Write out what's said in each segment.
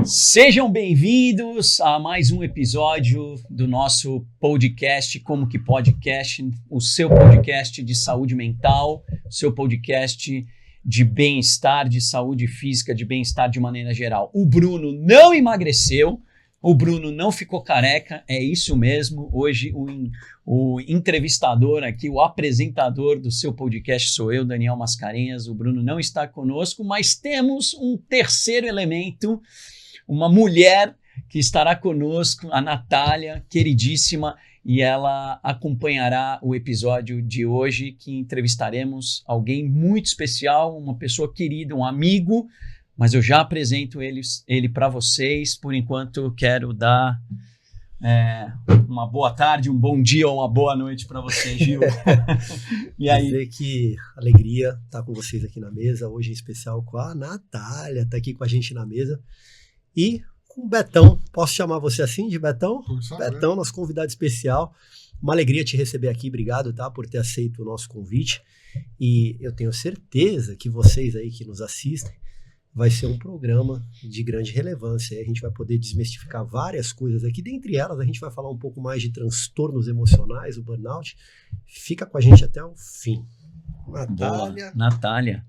Sejam bem-vindos a mais um episódio do nosso podcast, Como Que Podcast, o seu podcast de saúde mental, o seu podcast de bem-estar, de saúde física, de bem-estar de maneira geral. O Bruno não emagreceu, o Bruno não ficou careca, é isso mesmo. Hoje o entrevistador aqui, o apresentador do seu podcast sou eu, Daniel Mascarenhas. O Bruno não está conosco, mas temos um terceiro elemento, uma mulher que estará conosco, a Natália, queridíssima, e ela acompanhará o episódio de hoje, que entrevistaremos alguém muito especial, uma pessoa querida, um amigo, mas eu já apresento ele para vocês. Por enquanto, quero dar uma boa tarde, um bom dia ou uma boa noite para você, Gil. E aí? Dizer que alegria estar com vocês aqui na mesa, hoje em especial com a Natália, está aqui com a gente na mesa. E com o Betão, posso chamar você assim de Betão? Betão, nosso convidado especial. Uma alegria te receber aqui, obrigado, tá, por ter aceito o nosso convite. E eu tenho certeza que vocês aí que nos assistem, vai ser um programa de grande relevância. A gente vai poder desmistificar várias coisas aqui. Dentre elas, a gente vai falar um pouco mais de transtornos emocionais, o burnout. Fica com a gente até o fim. Natália. Natália.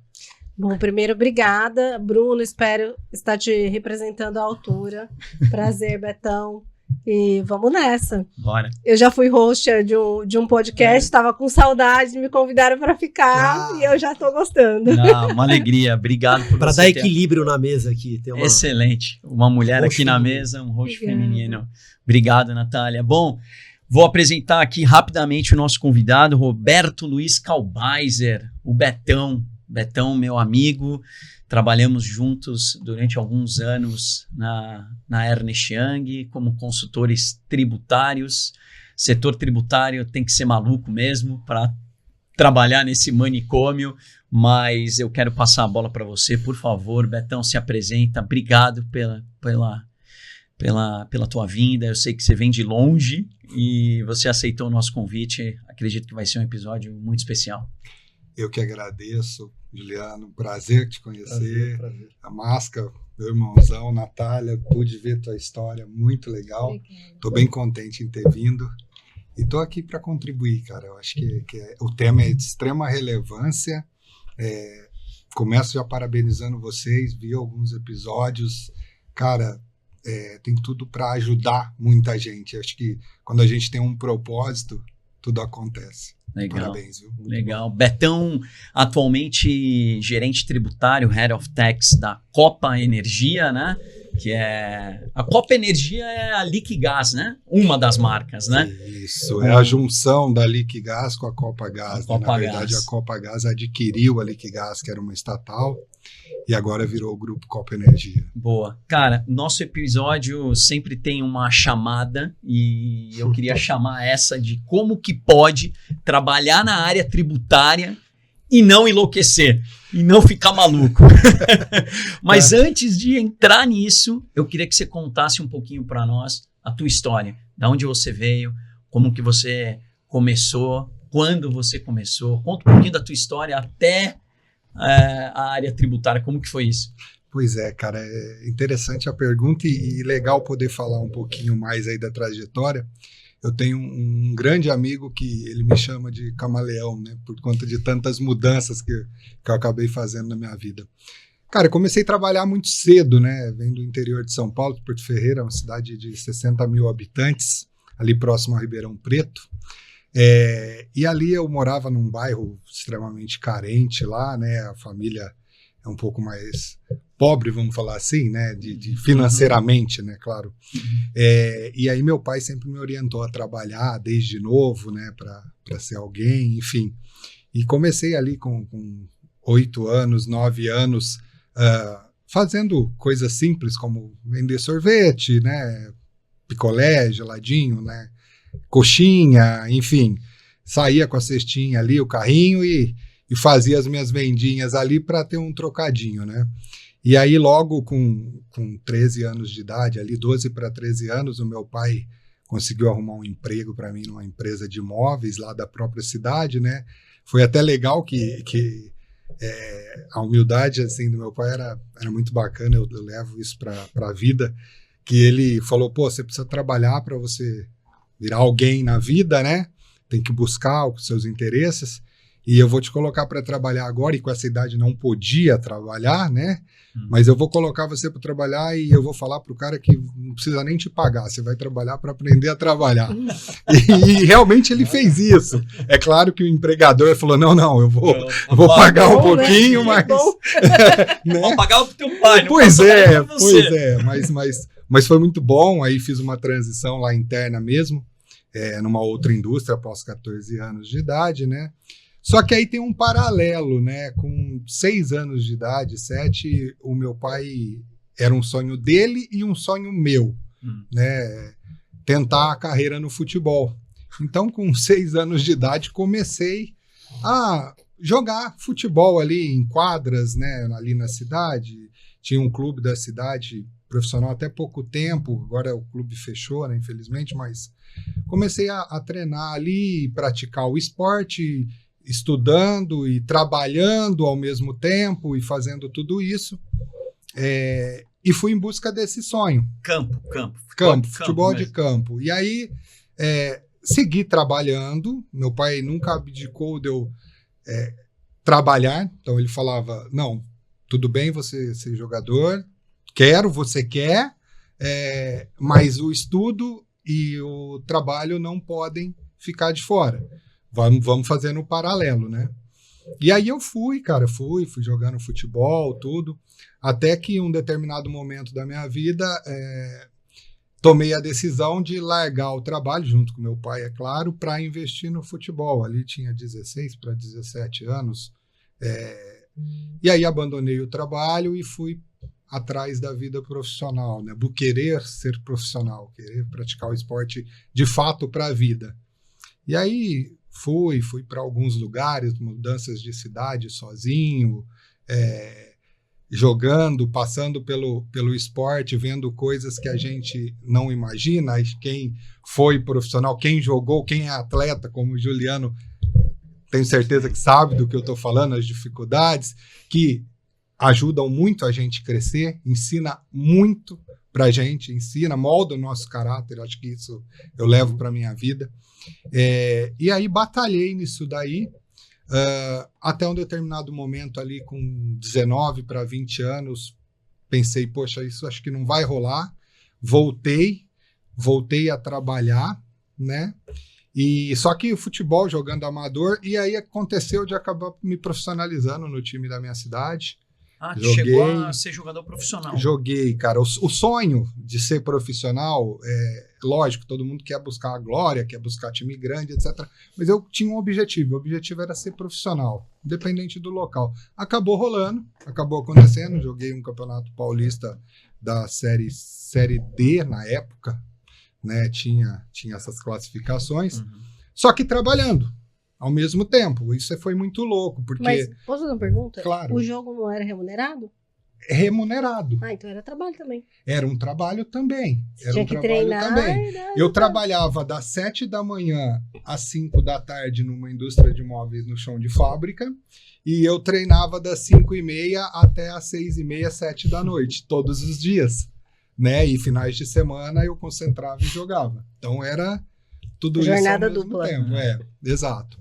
Bom, primeiro, obrigada. Bruno, espero estar te representando à altura. Prazer, Betão. E vamos nessa. Bora. Eu já fui host de um podcast, estava com saudade, me convidaram para ficar e eu já estou gostando. Uma alegria, obrigado por para dar equilíbrio na mesa aqui. Excelente. Uma mulher aqui na mesa, um host feminino. Obrigado, Natália. Bom, vou apresentar aqui rapidamente o nosso convidado, Roberto Luiz Kalbaiser, o Betão. Betão, meu amigo, trabalhamos juntos durante alguns anos na Ernst Young como consultores tributários. Setor tributário tem que ser maluco mesmo para trabalhar nesse manicômio, mas eu quero passar a bola para você, por favor. Betão, se apresenta. Obrigado pela tua vinda. Eu sei que você vem de longe e você aceitou o nosso convite. Acredito que vai ser um episódio muito especial. Eu que agradeço, Juliano, prazer te conhecer, prazer. A Masca, meu irmãozão, Natália, pude ver tua história, muito legal, estou bem contente em ter vindo e estou aqui para contribuir, cara. Eu acho que o tema é de extrema relevância. Começo já parabenizando vocês, vi alguns episódios, cara, tem tudo para ajudar muita gente. Eu acho que quando a gente tem um propósito, tudo acontece. Legal. Parabéns, viu? Legal. Betão, atualmente gerente tributário, Head of Tax da Copa Energia, né? Que é... A Copa Energia é a Liquigás, né? Uma das marcas, né? Isso, é a junção da Liquigás com a Copa Gás. Né? Na verdade, a Copa Gás adquiriu a Liquigás, que era uma estatal, e agora virou o grupo Copa Energia. Boa. Cara, nosso episódio sempre tem uma chamada e eu queria chamar essa de como que pode trabalhar na área tributária e não enlouquecer, e não ficar maluco. Mas antes de entrar nisso, eu queria que você contasse um pouquinho para nós a tua história. Da onde você veio, como que você começou, quando você começou. Conta um pouquinho da tua história até a área tributária, como que foi isso? Pois é, cara, é interessante a pergunta e legal poder falar um pouquinho mais aí da trajetória. Eu tenho um grande amigo que ele me chama de camaleão, né, por conta de tantas mudanças que eu acabei fazendo na minha vida. Cara, eu comecei a trabalhar muito cedo, né, vem do interior de São Paulo, Porto Ferreira, uma cidade de 60 mil habitantes, ali próximo a Ribeirão Preto. E ali eu morava num bairro extremamente carente lá, né? A família é um pouco mais pobre, vamos falar assim, né? De financeiramente, né? Claro. E aí meu pai sempre me orientou a trabalhar desde novo, né? Para ser alguém, enfim. E comecei ali com 8 anos, 9 anos, fazendo coisas simples como vender sorvete, né? Picolé, geladinho, né? Coxinha, enfim, saía com a cestinha ali, o carrinho e fazia as minhas vendinhas ali para ter um trocadinho, né? E aí logo com 13 anos de idade, ali 12 para 13 anos, o meu pai conseguiu arrumar um emprego para mim numa empresa de imóveis lá da própria cidade, né? Foi até legal que a humildade assim do meu pai era muito bacana, eu levo isso para a vida, que ele falou, pô, você precisa trabalhar para você virar alguém na vida, né? Tem que buscar os seus interesses, e eu vou te colocar para trabalhar agora, e com essa idade não podia trabalhar, né? Mas eu vou colocar você para trabalhar e eu vou falar pro cara que não precisa nem te pagar, você vai trabalhar para aprender a trabalhar. E realmente ele fez isso. É claro que o empregador falou, não, eu vou pagar um pouquinho, mas... né? Vou pagar pro teu pai, não pois é, mas foi muito bom, aí fiz uma transição lá interna mesmo, numa outra indústria após 14 anos de idade, né? Só que aí tem um paralelo, né? Com 6 anos de idade, 7, o meu pai era um sonho dele e um sonho meu, né? Tentar a carreira no futebol. Então, com 6 anos de idade, comecei a jogar futebol ali em quadras, né? Ali na cidade. Tinha um clube da cidade profissional até pouco tempo, agora o clube fechou, né? Infelizmente, mas comecei a treinar ali, praticar o esporte, estudando e trabalhando ao mesmo tempo e fazendo tudo isso, e fui em busca desse sonho. Futebol de campo. E aí, segui trabalhando, meu pai nunca abdicou de eu trabalhar, então ele falava, não, tudo bem você ser jogador, você quer, mas o estudo e o trabalho não podem ficar de fora. Vamos fazer no paralelo, né? E aí eu fui jogando futebol, tudo, até que em um determinado momento da minha vida tomei a decisão de largar o trabalho, junto com meu pai, é claro, para investir no futebol. Ali tinha 16 para 17 anos. E aí abandonei o trabalho e fui atrás da vida profissional, né? Querer ser profissional, querer praticar o esporte de fato para a vida. E aí fui para alguns lugares, mudanças de cidade sozinho, jogando, passando pelo esporte, vendo coisas que a gente não imagina. Quem foi profissional, quem jogou, quem é atleta, como o Juliano, tenho certeza que sabe do que eu estou falando, as dificuldades, que ajudam muito a gente crescer, ensina muito para a gente, molda o nosso caráter, acho que isso eu levo para a minha vida. E aí batalhei nisso daí, até um determinado momento ali com 19 para 20 anos, pensei, poxa, isso acho que não vai rolar, voltei a trabalhar, né? E só que o futebol jogando amador, e aí aconteceu de acabar me profissionalizando no time da minha cidade. Chegou a ser jogador profissional. Joguei, cara. O sonho de ser profissional, lógico, todo mundo quer buscar a glória, quer buscar time grande, etc. Mas eu tinha um objetivo. O objetivo era ser profissional, independente do local. Acabou rolando, acabou acontecendo. Joguei um campeonato paulista da série D na época, né? Tinha essas classificações. Só que trabalhando ao mesmo tempo. Isso foi muito louco, porque... Mas, posso fazer uma pergunta? Claro. O jogo não era remunerado? Remunerado. Então era trabalho também. Era um trabalho também. Tinha que treinar. Eu trabalhava das 7 da manhã às 5 da tarde numa indústria de móveis no chão de fábrica, e eu treinava das 5h30 até às 6h30, 7 da noite, todos os dias, né? E finais de semana eu concentrava e jogava. Então era tudo jornada isso ao mesmo dupla. tempo. Exato.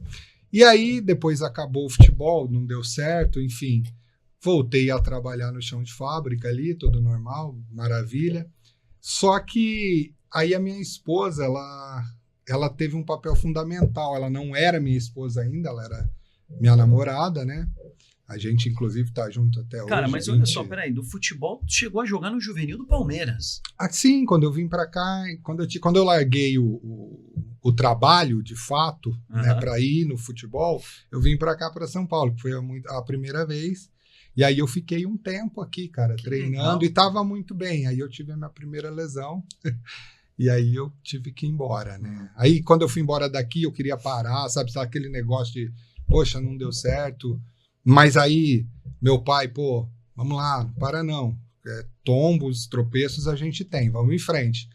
E aí depois acabou o futebol, não deu certo, enfim... Voltei a trabalhar no chão de fábrica ali, tudo normal, maravilha. Só que aí a minha esposa, ela teve um papel fundamental. Ela não era minha esposa ainda, ela era minha namorada, né? A gente, inclusive, tá junto até hoje. Cara, mas olha só, peraí, do futebol, tu chegou a jogar no juvenil do Palmeiras. Sim, quando eu vim para cá, quando eu larguei o trabalho, de fato, né, para ir no futebol, eu vim para cá, para São Paulo, que foi a primeira vez. E aí eu fiquei um tempo aqui, cara, treinando, legal. E tava muito bem. Aí eu tive a minha primeira lesão e aí eu tive que ir embora, né? Aí quando eu fui embora daqui, eu queria parar, sabe aquele negócio de, poxa, não deu certo. Mas aí meu pai, pô, vamos lá, não para não. Tombos, tropeços a gente tem, vamos em frente.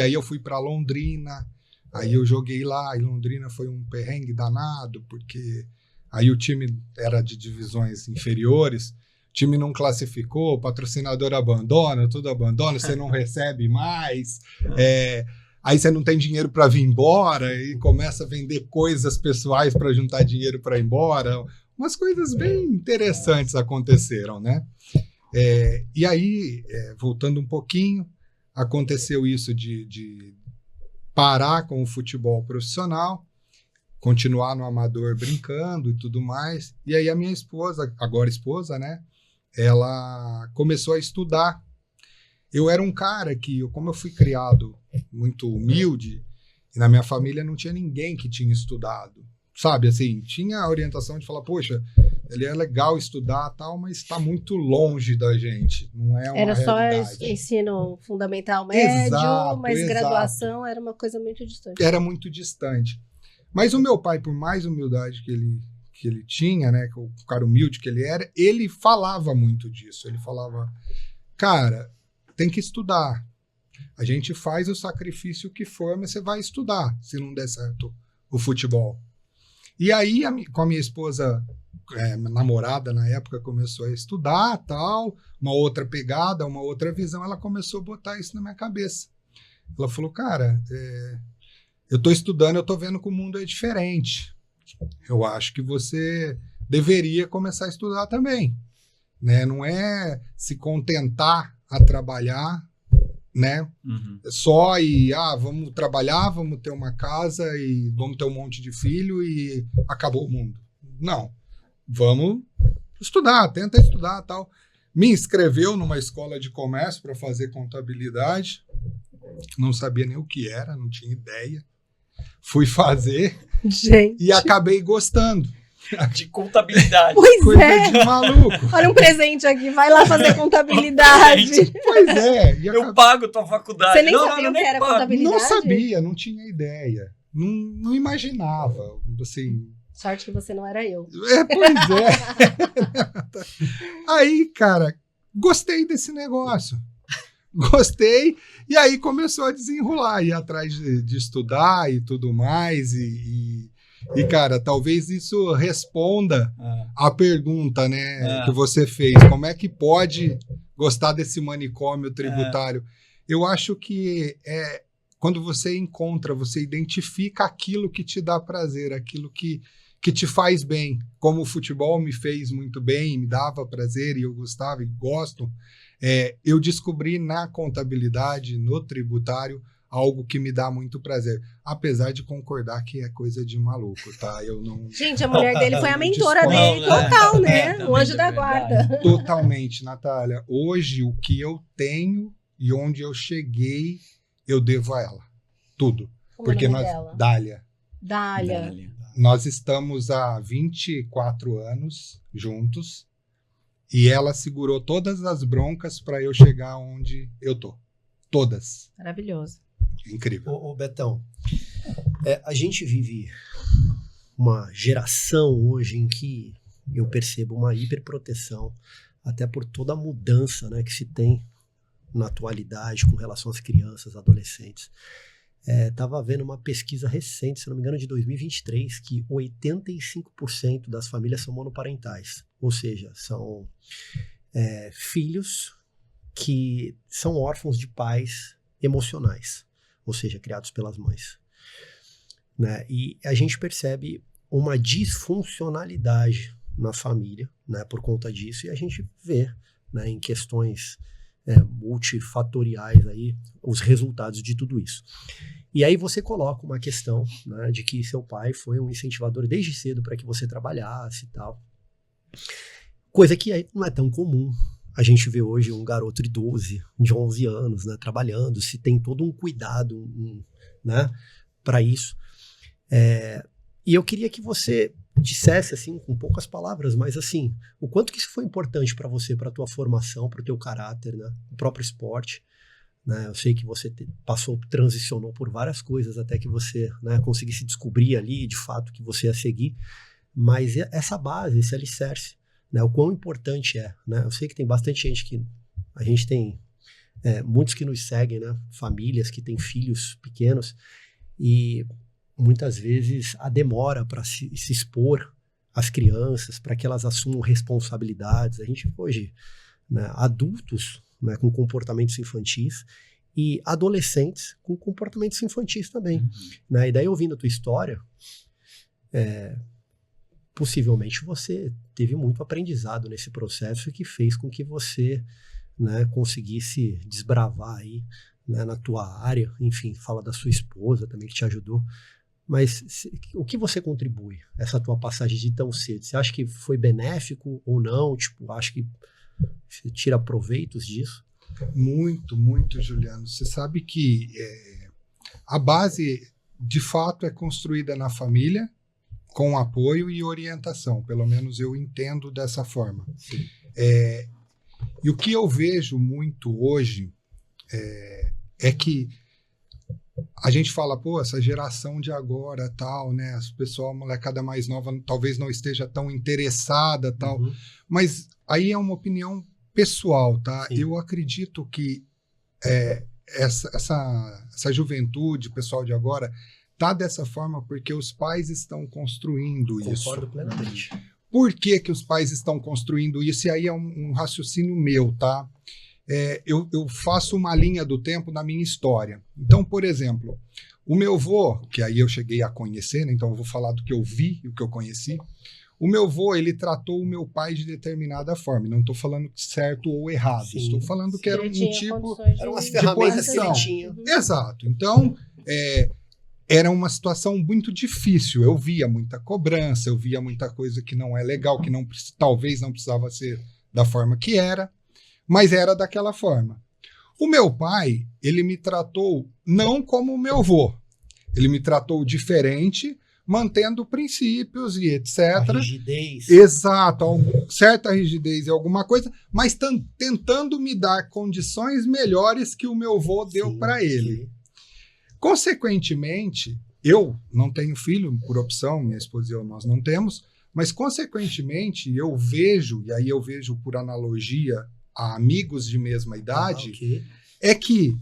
Aí eu fui para Londrina, aí eu joguei lá, e Londrina foi um perrengue danado, porque... aí o time era de divisões inferiores, o time não classificou, o patrocinador abandona, tudo abandona, você não recebe mais, aí você não tem dinheiro para vir embora e começa a vender coisas pessoais para juntar dinheiro para ir embora. Umas coisas bem interessantes aconteceram, né? E aí, voltando um pouquinho, aconteceu isso de parar com o futebol profissional, continuar no amador brincando e tudo mais. E aí a minha esposa, agora esposa, né? Ela começou a estudar. Eu era um cara que, como eu fui criado muito humilde, e na minha família não tinha ninguém que tinha estudado. Sabe, assim, tinha a orientação de falar, poxa, ele é legal estudar e tal, mas está muito longe da gente, não é uma realidade. Era só ensino fundamental médio, Exato, mas exato. graduação era uma coisa muito distante. Era muito distante. Mas o meu pai, por mais humildade que ele tinha, né, o cara humilde que ele era, ele falava muito disso. Ele falava, cara, tem que estudar. A gente faz o sacrifício que for, mas você vai estudar, se não der certo o futebol. E aí, com a minha esposa, namorada na época, começou a estudar, tal, uma outra pegada, uma outra visão, ela começou a botar isso na minha cabeça. Ela falou, cara, eu estou estudando, eu estou vendo que o mundo é diferente. Eu acho que você deveria começar a estudar também, né? Não é se contentar a trabalhar, né? Uhum. Só vamos trabalhar, vamos ter uma casa e vamos ter um monte de filho e acabou o mundo. Não, vamos estudar, tenta estudar, tal. Me inscreveu numa escola de comércio para fazer contabilidade, não sabia nem o que era, não tinha ideia. Fui fazer e acabei gostando. De contabilidade. Pois Coisa de maluco. Olha um presente aqui, vai lá fazer contabilidade. Pois é. Eu pago tua faculdade. Você nem sabia o que era pago. contabilidade? Não sabia, não tinha ideia. Não imaginava, assim. Sorte que você não era eu. Pois é. Aí, cara, gostei desse negócio. Gostei. E aí começou a desenrolar, ir atrás de estudar e tudo mais. E, cara, talvez isso responda a pergunta, né, que você fez. Como é que pode gostar desse manicômio tributário? Eu acho que quando você encontra, você identifica aquilo que te dá prazer, aquilo que te faz bem. Como o futebol me fez muito bem, me dava prazer e eu gostava e gosto, eu descobri na contabilidade, no tributário, algo que me dá muito prazer. Apesar de concordar que é coisa de maluco, tá? Eu não... Gente, a mulher dele foi a mentora dele total, né? O anjo da guarda. Totalmente, Natália. Hoje, o que eu tenho e onde eu cheguei, eu devo a ela. Tudo. Como porque é o nome dela? Dália. Nós estamos há 24 anos juntos e ela segurou todas as broncas para eu chegar onde eu tô. Todas. Maravilhoso. Incrível. Ô Betão, a gente vive uma geração hoje em que eu percebo uma hiperproteção, até por toda a mudança, né, que se tem na atualidade com relação às crianças, adolescentes. Estava vendo uma pesquisa recente, se não me engano, de 2023, que 85% das famílias são monoparentais, ou seja, são filhos que são órfãos de pais emocionais, ou seja, criados pelas mães, né? E a gente percebe uma disfuncionalidade na família, né, por conta disso, e a gente vê, né, em questões multifatoriais aí, os resultados de tudo isso. E aí você coloca uma questão, né, de que seu pai foi um incentivador desde cedo para que você trabalhasse e tal, coisa que não é tão comum. A gente vê hoje um garoto de 12, de 11 anos, né, trabalhando, se tem todo um cuidado, né, para isso. E eu queria que você dissesse, assim, com poucas palavras, mas assim, o quanto que isso foi importante para você, para a tua formação, para o teu caráter, né, o próprio esporte, né? Eu sei que você transicionou por várias coisas até que você, né, conseguisse descobrir ali, de fato, que você ia seguir, mas essa base, esse alicerce, né, o quão importante né? Eu sei que tem bastante gente a gente tem muitos que nos seguem, né, famílias que têm filhos pequenos, e muitas vezes a demora para se expor as crianças, para que elas assumam responsabilidades. A gente hoje, né, adultos, né, com comportamentos infantis e adolescentes com comportamentos infantis também. Né? E daí, ouvindo a tua história, possivelmente você teve muito aprendizado nesse processo que fez com que você, né, conseguisse desbravar aí, né, na tua área. Enfim, fala da sua esposa também que te ajudou. Mas o que você contribui essa tua passagem de tão cedo? Você acha que foi benéfico ou não? Tipo, acha que você tira proveitos disso? Muito, muito, Juliano. Você sabe que a base, de fato, é construída na família, com apoio e orientação. Pelo menos eu entendo dessa forma. E o que eu vejo muito hoje é que a gente fala, pô, essa geração de agora, tal, né? As pessoas, a molecada mais nova, talvez não esteja tão interessada, tal. Mas aí é uma opinião pessoal, tá? Sim. Eu acredito que essa juventude, pessoal de agora, tá dessa forma porque os pais estão construindo isso. Concordo plenamente. Por que os pais estão construindo isso? E aí é um raciocínio meu, tá? Eu faço uma linha do tempo na minha história. Então, por exemplo, o meu avô, que aí eu cheguei a conhecer, né? Então eu vou falar do que eu vi e o que eu conheci. O meu avô, ele tratou o meu pai de determinada forma. Não estou falando certo ou errado. Sim, estou falando que era um tipo eram umas ferramentas que ele tinha. Exato. Então, era uma situação muito difícil. Eu via muita cobrança, eu via muita coisa que não é legal, que talvez não precisava ser da forma que era. Mas era daquela forma. O meu pai, ele me tratou não como o meu avô. Ele me tratou diferente, mantendo princípios e etc. A rigidez. Exato, certa rigidez e alguma coisa, mas tentando me dar condições melhores que o meu avô deu para ele. Sim. Consequentemente, eu não tenho filho por opção, minha esposa e eu, nós não temos, mas consequentemente eu vejo, e aí eu vejo por analogia a amigos de mesma idade, é que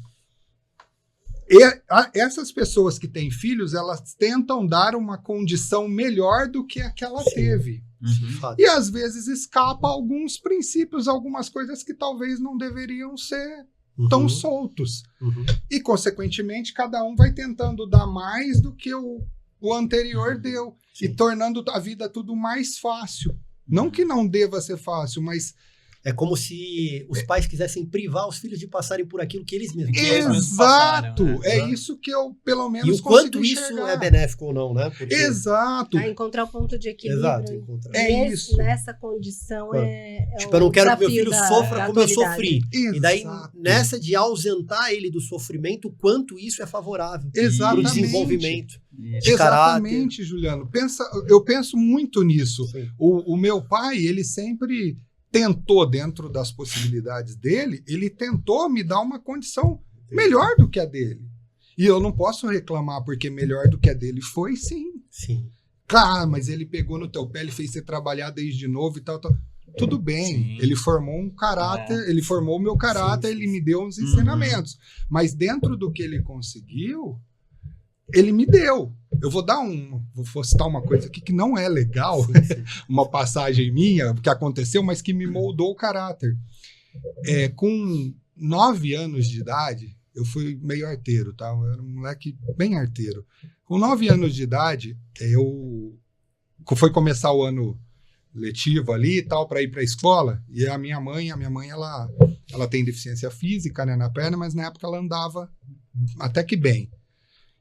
essas pessoas que têm filhos, elas tentam dar uma condição melhor do que a que ela teve. E às vezes escapa alguns princípios, algumas coisas que talvez não deveriam ser tão soltos. E, consequentemente, cada um vai tentando dar mais do que o anterior deu. Sim. E tornando a vida tudo mais fácil. Não que não deva ser fácil, mas... É como se os pais quisessem privar os filhos de passarem por aquilo que eles mesmos Exato! Passaram, né? É isso que eu, pelo menos, consigo enxergar. E o quanto isso é benéfico ou não, né? Porque... Exato! Encontrar o ponto de equilíbrio. Exato, isso. Nessa condição tipo, eu não quero que meu filho sofra como eu sofri. Exato. E daí, nessa de ausentar ele do sofrimento, o quanto isso é favorável para o desenvolvimento de caráter. Exatamente, Juliano. Eu penso muito nisso. O meu pai, ele sempre... tentou, dentro das possibilidades dele, ele tentou me dar uma condição melhor do que a dele. E eu não posso reclamar, porque melhor do que a dele foi, sim. Claro, mas ele pegou no teu pé, ele fez você trabalhar desde novo e tal. Tudo bem, ele formou um caráter, ele formou o meu caráter, ele me deu uns ensinamentos. Mas dentro do que ele conseguiu, ele me deu. Eu vou citar uma coisa aqui que não é legal, uma passagem minha que aconteceu, mas que me moldou o caráter. Com 9 anos de idade, eu fui meio arteiro, tá? Eu era um moleque bem arteiro. Com 9 anos de idade, foi começar o ano letivo ali e tal, para ir para a escola, e a minha mãe ela tem deficiência física, né, na perna, mas na época ela andava até que bem.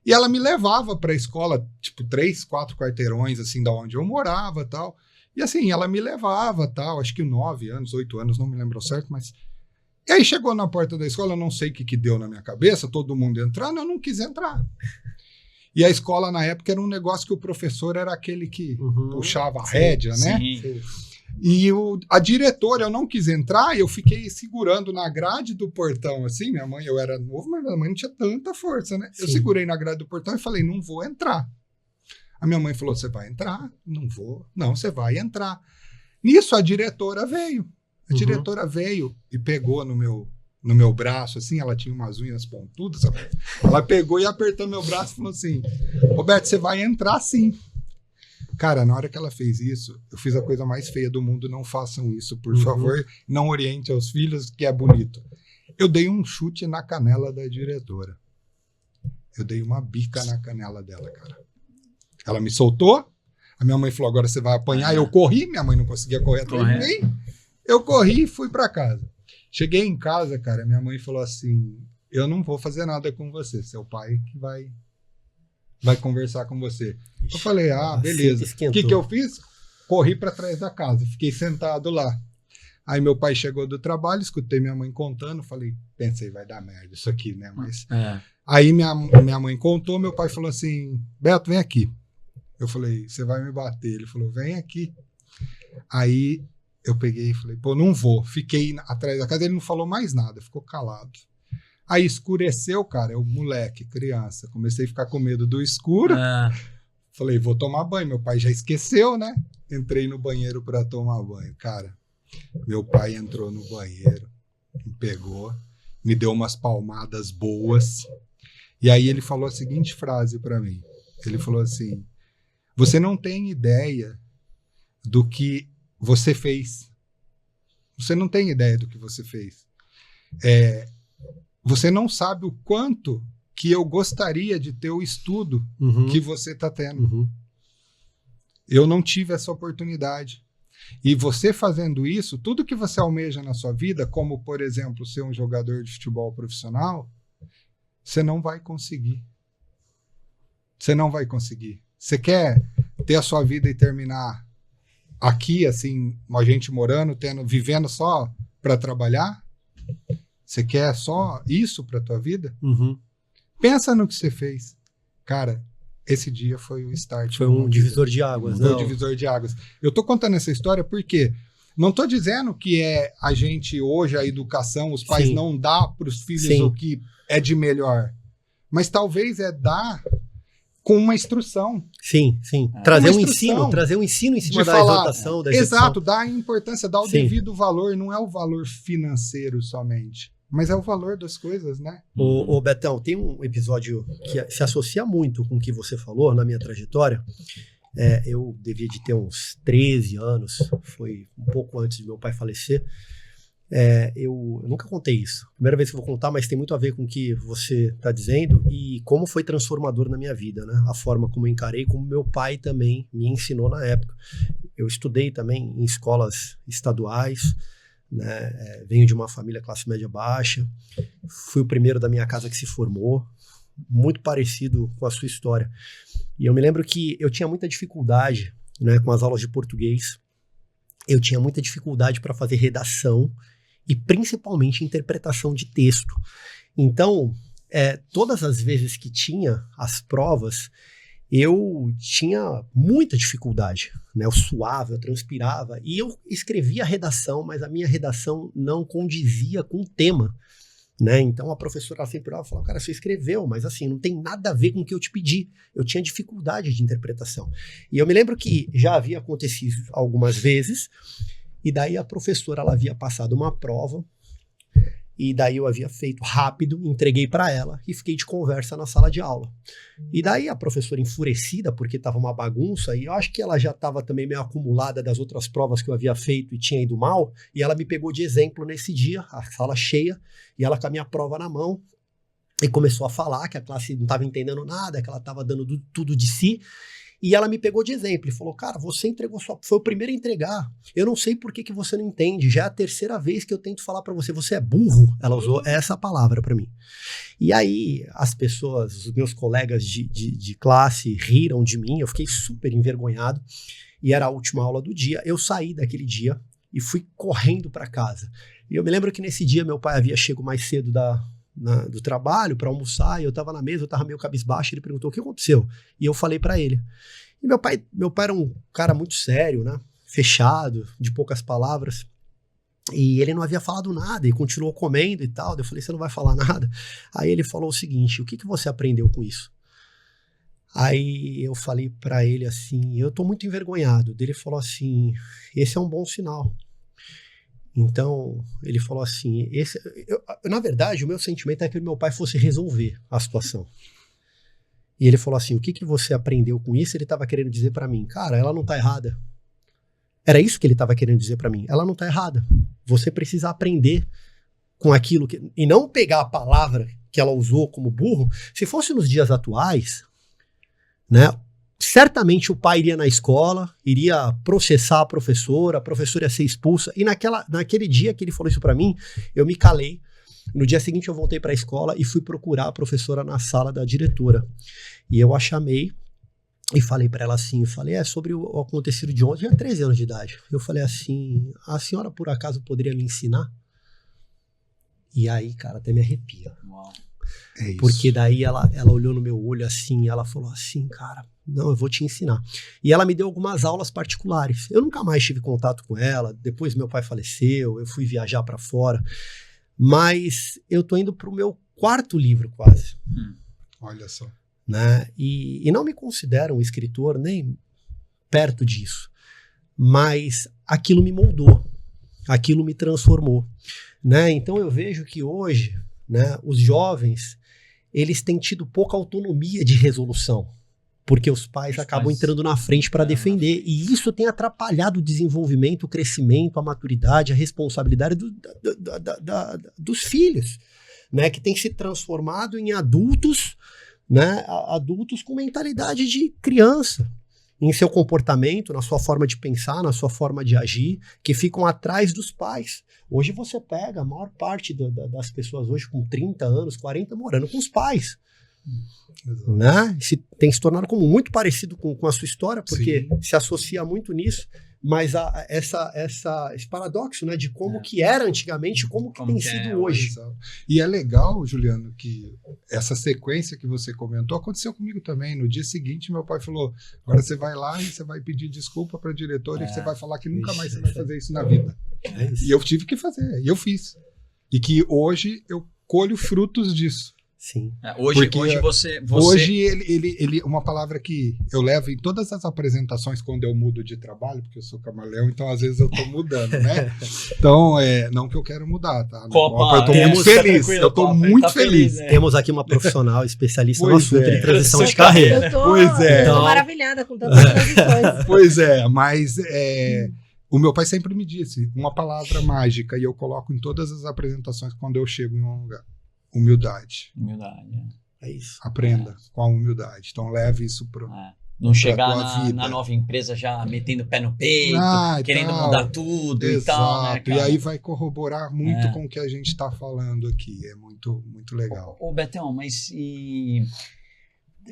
E ela me levava para a escola, tipo, 3, 4 quarteirões, assim, da onde eu morava e tal. E assim, ela me levava tal, acho que 9 anos, 8 anos, não me lembro certo, mas... E aí chegou na porta da escola, eu não sei o que deu na minha cabeça, todo mundo entrando, eu não quis entrar. E a escola, na época, era um negócio que o professor era aquele que puxava a rédea, né? Sim. E a diretora, eu não quis entrar, e eu fiquei segurando na grade do portão, assim, eu era novo, mas minha mãe não tinha tanta força, né? Sim. Eu segurei na grade do portão e falei, não vou entrar. A minha mãe falou, você vai entrar? Não vou. Não, você vai entrar. Nisso, a diretora veio. A diretora veio e pegou no meu braço, assim, ela tinha umas unhas pontudas, sabe? Ela pegou e apertou meu braço e falou assim, Roberto, você vai entrar sim. Cara, na hora que ela fez isso, eu fiz a coisa mais feia do mundo, não façam isso, por favor, não oriente aos filhos, que é bonito. Eu dei um chute na canela da diretora. Eu dei uma bica na canela dela, cara. Ela me soltou, a minha mãe falou, agora você vai apanhar. Eu corri, minha mãe não conseguia correr atrás de ninguém. Eu corri e fui pra casa. Cheguei em casa, cara, minha mãe falou assim, eu não vou fazer nada com você, seu pai que vai conversar com você. Eu falei, beleza. O que eu fiz? Corri pra trás da casa, fiquei sentado lá. Aí meu pai chegou do trabalho, escutei minha mãe contando, falei, pensei, vai dar merda isso aqui, né? Mas aí minha mãe contou, meu pai falou assim, Beto, vem aqui. Eu falei, você vai me bater. Ele falou, vem aqui. Aí eu peguei e falei, pô, não vou. Fiquei atrás da casa, ele não falou mais nada, ficou calado. Aí escureceu, cara, eu moleque, criança, comecei a ficar com medo do escuro. Falei, vou tomar banho. Meu pai já esqueceu, né? Entrei no banheiro para tomar banho. Cara, meu pai entrou no banheiro, me pegou, me deu umas palmadas boas. E aí ele falou a seguinte frase para mim. Ele falou assim, você não tem ideia do que você fez. Você não tem ideia do que você fez. Você não sabe o quanto que eu gostaria de ter o estudo que você está tendo. Eu não tive essa oportunidade. E você fazendo isso, tudo que você almeja na sua vida, como, por exemplo, ser um jogador de futebol profissional, você não vai conseguir. Você não vai conseguir. Você quer ter a sua vida e terminar aqui, assim, a gente morando, vivendo só para trabalhar? Você quer só isso para tua vida? Pensa no que você fez. Cara, esse dia foi o start. Foi um divisor de águas. Foi um divisor de águas. Eu tô contando essa história porque não tô dizendo que a gente hoje, a educação, os pais não dá para os filhos o que é de melhor. Mas talvez dar com uma instrução. Sim. Trazer um ensino em cima da exaltação, da execução. Exato, dar a importância, dar o devido valor. Não é o valor financeiro somente, mas é o valor das coisas, né? Ô Betão, tem um episódio que se associa muito com o que você falou na minha trajetória. Eu devia de ter uns 13 anos, foi um pouco antes de meu pai falecer. Eu nunca contei isso. Primeira vez que eu vou contar, mas tem muito a ver com o que você está dizendo e como foi transformador na minha vida, né? A forma como eu encarei, como meu pai também me ensinou na época. Eu estudei também em escolas estaduais, né? Venho de uma família classe média baixa, fui o primeiro da minha casa que se formou, muito parecido com a sua história. E eu me lembro que eu tinha muita dificuldade, né, com as aulas de português. Eu tinha muita dificuldade para fazer redação e principalmente interpretação de texto. Então, todas as vezes que tinha as provas, eu tinha muita dificuldade, né? Eu suava, eu transpirava e eu escrevia a redação, mas a minha redação não condizia com o tema, né? Então a professora sempre falava, cara, você escreveu, mas assim, não tem nada a ver com o que eu te pedi. Eu tinha dificuldade de interpretação. E eu me lembro que já havia acontecido algumas vezes, e daí a professora, ela havia passado uma prova, e daí eu havia feito rápido, entreguei para ela e fiquei de conversa na sala de aula. E daí a professora enfurecida, porque estava uma bagunça, e eu acho que ela já estava também meio acumulada das outras provas que eu havia feito e tinha ido mal, e ela me pegou de exemplo nesse dia, a sala cheia, e ela com a minha prova na mão, e começou a falar que a classe não estava entendendo nada, que ela estava dando tudo de si, e ela me pegou de exemplo e falou, cara, você entregou foi o primeiro a entregar, eu não sei por que você não entende, já é a terceira vez que eu tento falar para você, você é burro, ela usou essa palavra para mim. E aí as pessoas, os meus colegas de classe riram de mim, eu fiquei super envergonhado, e era a última aula do dia, eu saí daquele dia e fui correndo para casa. E eu me lembro que nesse dia meu pai havia chegado mais cedo do trabalho para almoçar, e eu tava na mesa, eu tava meio cabisbaixo, ele perguntou o que aconteceu, e eu falei para ele. E meu pai era um cara muito sério, né, fechado, de poucas palavras, e ele não havia falado nada, e continuou comendo e tal. Eu falei, você não vai falar nada? Aí ele falou o seguinte, o que você aprendeu com isso? Aí eu falei para ele assim, eu tô muito envergonhado. Ele falou assim, esse é um bom sinal. Então, ele falou assim, na verdade, o meu sentimento é que meu pai fosse resolver a situação. E ele falou assim, o que você aprendeu com isso? Ele estava querendo dizer para mim, cara, ela não tá errada. Era isso que ele estava querendo dizer para mim. Ela não tá errada. Você precisa aprender com aquilo que... E não pegar a palavra que ela usou como burro. Se fosse nos dias atuais, né? Certamente o pai iria na escola, iria processar a professora ia ser expulsa. E naquele dia que ele falou isso para mim, eu me calei. No dia seguinte eu voltei para a escola e fui procurar a professora na sala da diretora. E eu a chamei e falei para ela assim, sobre o acontecido de ontem, eu tinha 13 anos de idade. Eu falei assim, a senhora por acaso poderia me ensinar? E aí, cara, até me arrepia. Uau. É isso. Porque daí ela olhou no meu olho assim, ela falou assim, cara, não, eu vou te ensinar. E ela me deu algumas aulas particulares. Eu nunca mais tive contato com ela, depois meu pai faleceu, eu fui viajar para fora. Mas eu tô indo pro meu 4º livro quase. Olha só. Né? E não me considero um escritor nem perto disso. Mas aquilo me moldou, aquilo me transformou. Né? Então eu vejo que hoje, né, os jovens, eles têm tido pouca autonomia de resolução, porque os pais acabam entrando na frente para defender, e isso tem atrapalhado o desenvolvimento, o crescimento, a maturidade, a responsabilidade dos filhos, né, que tem se transformado em adultos, né, adultos com mentalidade de criança, em seu comportamento, na sua forma de pensar, na sua forma de agir, que ficam atrás dos pais. Hoje você pega a maior parte das pessoas hoje com 30 anos, 40, morando com os pais. Né? Tem se tornado como muito parecido com a sua história, porque se associa muito nisso, mas esse paradoxo, né, de como que era antigamente, como tem sido hoje. E é legal, Juliano, que essa sequência que você comentou aconteceu comigo também. No dia seguinte, meu pai falou, agora você vai lá e você vai pedir desculpa para a diretora e você vai falar que nunca mais você vai fazer isso na vida. E eu tive que fazer, e eu fiz. E que hoje eu colho frutos disso. Sim. Hoje você... Hoje ele uma palavra que eu levo em todas as apresentações quando eu mudo de trabalho, porque eu sou camaleão, então às vezes eu tô mudando, né? Então, não que eu quero mudar, tá? Copa, eu tô muito feliz, eu tô muito feliz. Temos aqui uma profissional especialista no assunto de transição de carreira. Eu tô maravilhada com tantas transições. Pois é, mas o meu pai sempre me disse uma palavra mágica, e eu coloco em todas as apresentações quando eu chego em um lugar. Humildade. É isso. Aprenda com a humildade. Então leve isso pro não chegar na nova empresa já metendo o pé no peito, querendo mudar tudo. Exato. E tal, né, cara? E aí vai corroborar muito com o que a gente está falando aqui. É muito, muito legal. Ô Betão, mas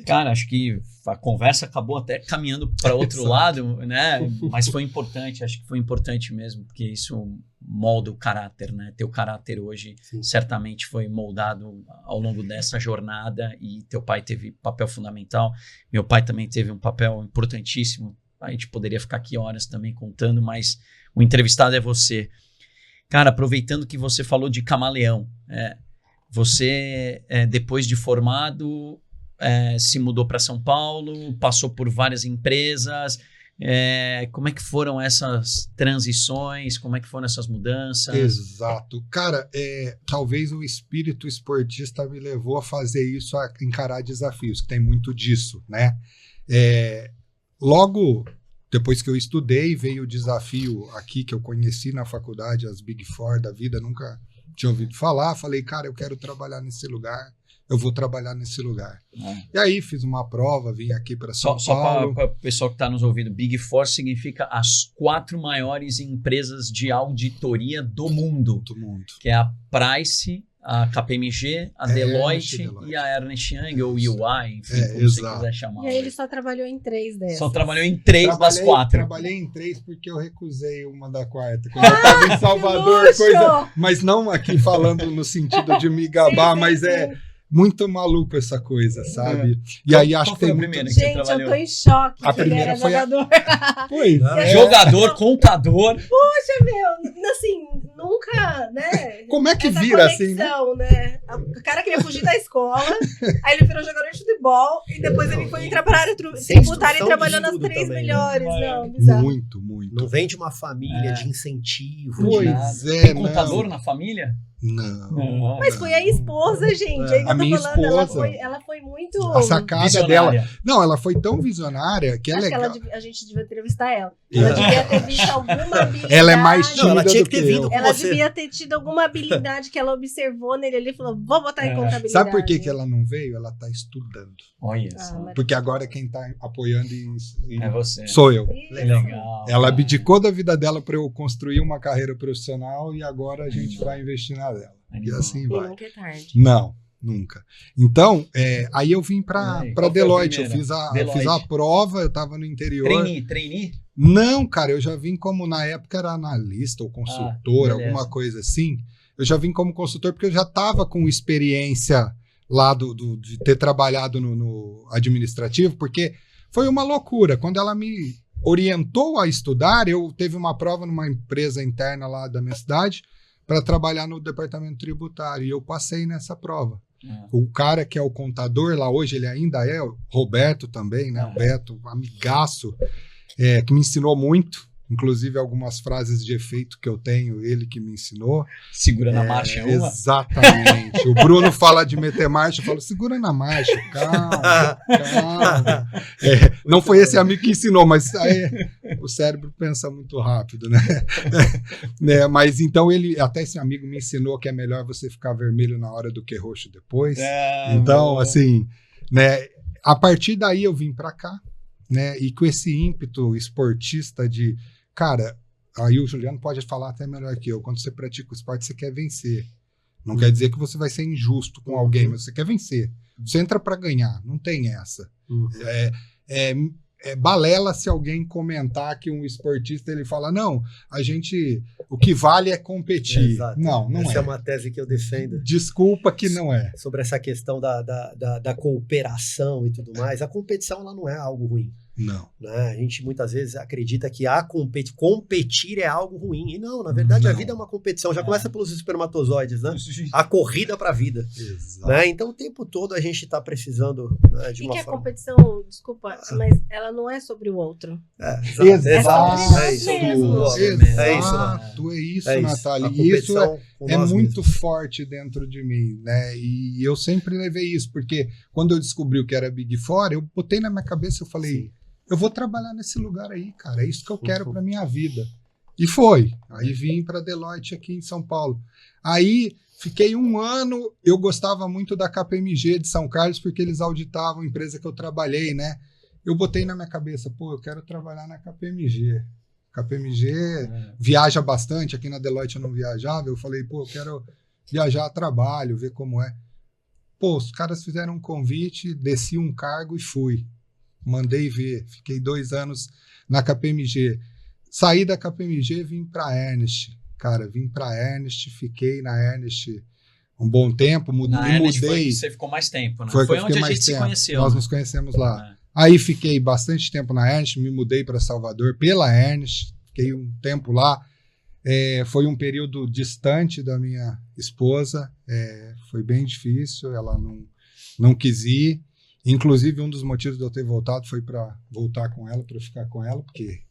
cara, acho que a conversa acabou até caminhando para outro lado, né? Mas foi importante, acho que foi importante mesmo, porque isso molda o caráter, né? Teu caráter hoje certamente foi moldado ao longo dessa jornada, e teu pai teve papel fundamental. Meu pai também teve um papel importantíssimo. A gente poderia ficar aqui horas também contando, mas o entrevistado é você. Cara, aproveitando que você falou de camaleão, você, depois de formado, se mudou para São Paulo, passou por várias empresas. Como é que foram essas transições? Como é que foram essas mudanças? Exato. Cara, talvez o espírito esportista me levou a fazer isso, a encarar desafios, que tem muito disso, né? Logo depois que eu estudei, veio o desafio aqui que eu conheci na faculdade, as Big Four da vida, nunca tinha ouvido falar. Falei, cara, eu quero trabalhar nesse lugar. Eu vou trabalhar nesse lugar. E aí fiz uma prova, vim aqui para São Paulo. Só para o pessoal que está nos ouvindo, Big Four significa as 4 maiores empresas de auditoria do mundo. Que é a Price, a KPMG, a Deloitte e a Ernst Young, ou UI, enfim, como você quiser chamar. E aí ele só trabalhou em 3 dessas. Só trabalhou em 3 das 4. Trabalhei em 3 porque eu recusei uma da 4. Quando eu estava em Salvador, mas não aqui falando no sentido de me gabar, mas muito maluco essa coisa, sabe? E aí acho que tem muito... Gente, eu tô em choque. A primeira foi jogador. Jogador, contador. Poxa, meu, assim, nunca, né? Como é que essa vira conexão, assim, né? O cara queria fugir da escola, aí ele virou jogador de futebol, e depois ele foi entrar para a área tributária e trabalhou nas 3 também, melhores. Né? Não, bizarro. Muito. Não vem de uma família de incentivo. Pois Tem contador na família? Não. Mas foi a esposa, gente. A minha esposa. Ela foi muito... A sacada Visionária. dela... Não, ela foi tão visionária que é Acho que legal. a gente devia entrevistar ela. Ela devia ter visto alguma habilidade. Ela é mais Não, tímida ela tinha do que ter que eu. vindo com Ela você. devia ter tido alguma habilidade que ela observou nele ali e falou, vou botar em contabilidade. Sabe por que ela não veio? Ela tá estudando. Olha só. mas- Porque agora quem tá apoiando É você. sou eu. Isso. Legal. Ela abdicou da vida dela para eu construir uma carreira profissional e agora a gente vai investir na dela. E Animal. assim E vai. nunca é tarde. Não, nunca. Então, aí eu vim E aí, para qual foi a Deloitte. Eu primeira? fiz a Deloitte. prova, eu estava no interior. Trainee? Não, cara, eu já vim como na época era analista ou consultor, beleza. alguma coisa assim. Eu já vim como consultor porque eu já estava com experiência lá de ter trabalhado no administrativo, porque foi uma loucura. Quando ela me orientou a estudar, eu teve uma prova numa empresa interna lá da minha cidade para trabalhar no departamento tributário e eu passei nessa prova. O cara que é o contador lá hoje, ele ainda é, o Roberto também, né? O Beto, um amigaço, que me ensinou muito. Inclusive algumas frases de efeito que eu tenho, ele que me ensinou. Segura na marcha é uma? Exatamente. O Bruno fala de meter marcha, eu falo, segura na marcha, calma. Não foi esse amigo que ensinou, mas o cérebro pensa muito rápido, né? Mas então até esse amigo me ensinou que é melhor você ficar vermelho na hora do que roxo depois. Então, assim, né? A partir daí eu vim para cá, né? E com esse ímpeto esportista de, cara, aí o Juliano pode falar até melhor que eu, quando você pratica o esporte, você quer vencer. Não quer dizer que você vai ser injusto com alguém, mas você quer vencer. Você entra para ganhar, não tem essa. É balela se alguém comentar que um esportista ele fala, não, o que vale é competir. Exato. Não Essa é. é uma tese que eu defendo. Desculpa que não é. Sobre essa questão da cooperação e tudo mais. A competição ela não é algo ruim. Não. Né? A gente muitas vezes acredita que competir é algo ruim. E não, na verdade, a vida é uma competição. Já começa pelos espermatozoides, né? A corrida para a vida. Exato. Né? Então, o tempo todo a gente está precisando, né, de E uma que a forma... competição, desculpa, mas ela não é sobre o outro. Exato. É isso, mesmo. Exato, é isso, É isso. Natália. A E isso competição com é nós muito mesmos. forte dentro de mim, né? E eu sempre levei isso, porque quando eu descobri o que era Big Four, eu botei na minha cabeça, eu falei, eu vou trabalhar nesse lugar aí, cara, é isso que eu quero para minha vida. E foi. Aí vim para Deloitte aqui em São Paulo. Aí fiquei 1 ano, eu gostava muito da KPMG de São Carlos, porque eles auditavam a empresa que eu trabalhei, né? Eu botei na minha cabeça, eu quero trabalhar na KPMG. KPMG viaja bastante, aqui na Deloitte eu não viajava, eu falei, eu quero viajar a trabalho, ver como é. Os caras fizeram um convite, desci um cargo e fui. Mandei ver, fiquei 2 anos na KPMG. Saí da KPMG, vim para Ernest. Cara, vim para Ernest, fiquei na Ernest um bom tempo, me Ernest foi mudei. que você ficou mais tempo, né? Foi Foi que eu onde fiquei a mais gente se tempo. conheceu. Nós né? nos conhecemos lá. Aí fiquei bastante tempo na Ernest, me mudei para Salvador pela Ernest, fiquei um tempo lá. Foi um período distante da minha esposa, foi bem difícil, ela não quis ir. Inclusive, um dos motivos de eu ter voltado foi para voltar com ela, para ficar com ela, porque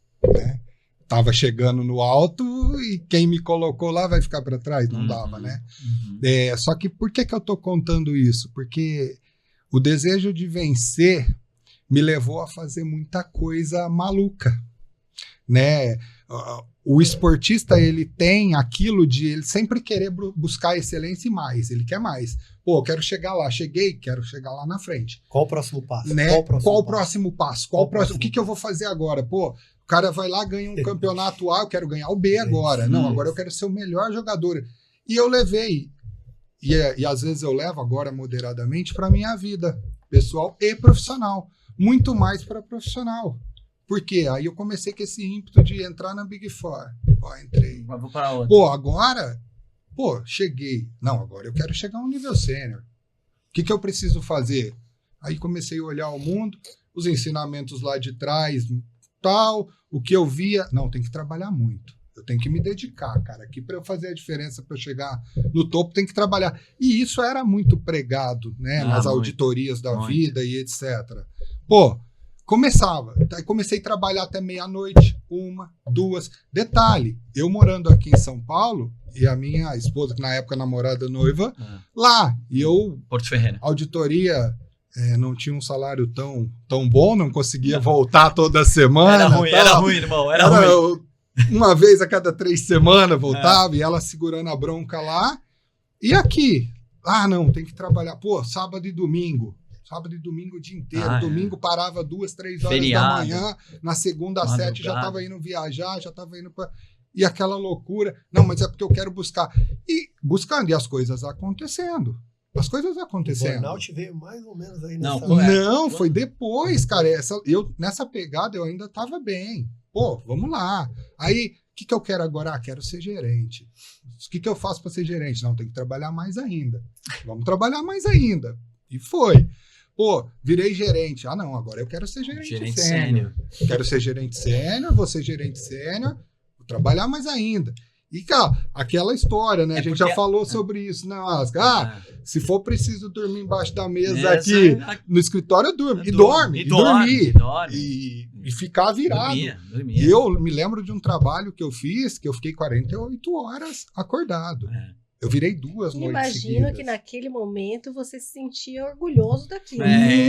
estava chegando no alto e quem me colocou lá vai ficar para trás, não dava, né? Só que por que eu estou contando isso? Porque o desejo de vencer me levou a fazer muita coisa maluca, né? O esportista, ele tem aquilo de ele sempre querer buscar excelência e mais, ele quer mais. Eu quero chegar lá, quero chegar lá na frente. Qual o próximo passo? Né? Qual o próximo passo? O que eu vou fazer agora? O cara vai lá, ganha um campeonato A, eu quero ganhar o B agora. Não, agora eu quero ser o melhor jogador. E eu levei, e às vezes eu levo agora moderadamente para minha vida pessoal e profissional. Muito mais para profissional. Por quê? Aí eu comecei com esse ímpeto de entrar na Big Four. Entrei. Vou para outra. Agora, cheguei. Não, agora eu quero chegar a um nível sênior. O que eu preciso fazer? Aí comecei a olhar o mundo, os ensinamentos lá de trás, tal, o que eu via. Não, tem que trabalhar muito. Eu tenho que me dedicar, cara. Aqui para eu fazer a diferença, para eu chegar no topo, tem que trabalhar. E isso era muito pregado, né? Nas auditorias da vida e etc. Começava. Aí comecei a trabalhar até meia-noite, 1, 2. Detalhe, eu morando aqui em São Paulo, e a minha esposa, que na época namorada noiva, lá. E eu... Porto Ferreira. Auditoria não tinha um salário tão bom, não conseguia voltar toda semana. Era ruim, irmão, era ruim. Uma vez a cada 3 semanas voltava, e ela segurando a bronca lá. E aqui? Não, tem que trabalhar. Pô, sábado e domingo. Sábado e domingo o dia inteiro. Domingo parava 2, 3 horas da manhã. Na segunda, às 7, já estava indo viajar, já estava indo para... E aquela loucura. Não, mas é porque eu quero buscar. E buscando, e as coisas acontecendo. As coisas acontecendo. O burnout veio mais ou menos aí nessa... Não, foi depois, cara. Nessa pegada eu ainda estava bem. Pô, vamos lá. Aí, o que eu quero agora? Quero ser gerente. O que eu faço para ser gerente? Não, tem que trabalhar mais ainda. Vamos trabalhar mais ainda. E foi. Pô, virei gerente. Não, agora eu quero ser gerente sênior. Quero ser gerente sênior, vou ser gerente sênior, vou trabalhar mais ainda. E, cara, aquela história, né? A gente já falou sobre isso, né? Se for preciso dormir embaixo da mesa aqui no escritório, eu durmo. E dormir. E ficar virado. Dormia. E eu me lembro de um trabalho que eu fiz, que eu fiquei 48 horas acordado. Eu virei 2 noites Imagino seguidas. que naquele momento você se sentia orgulhoso daquilo.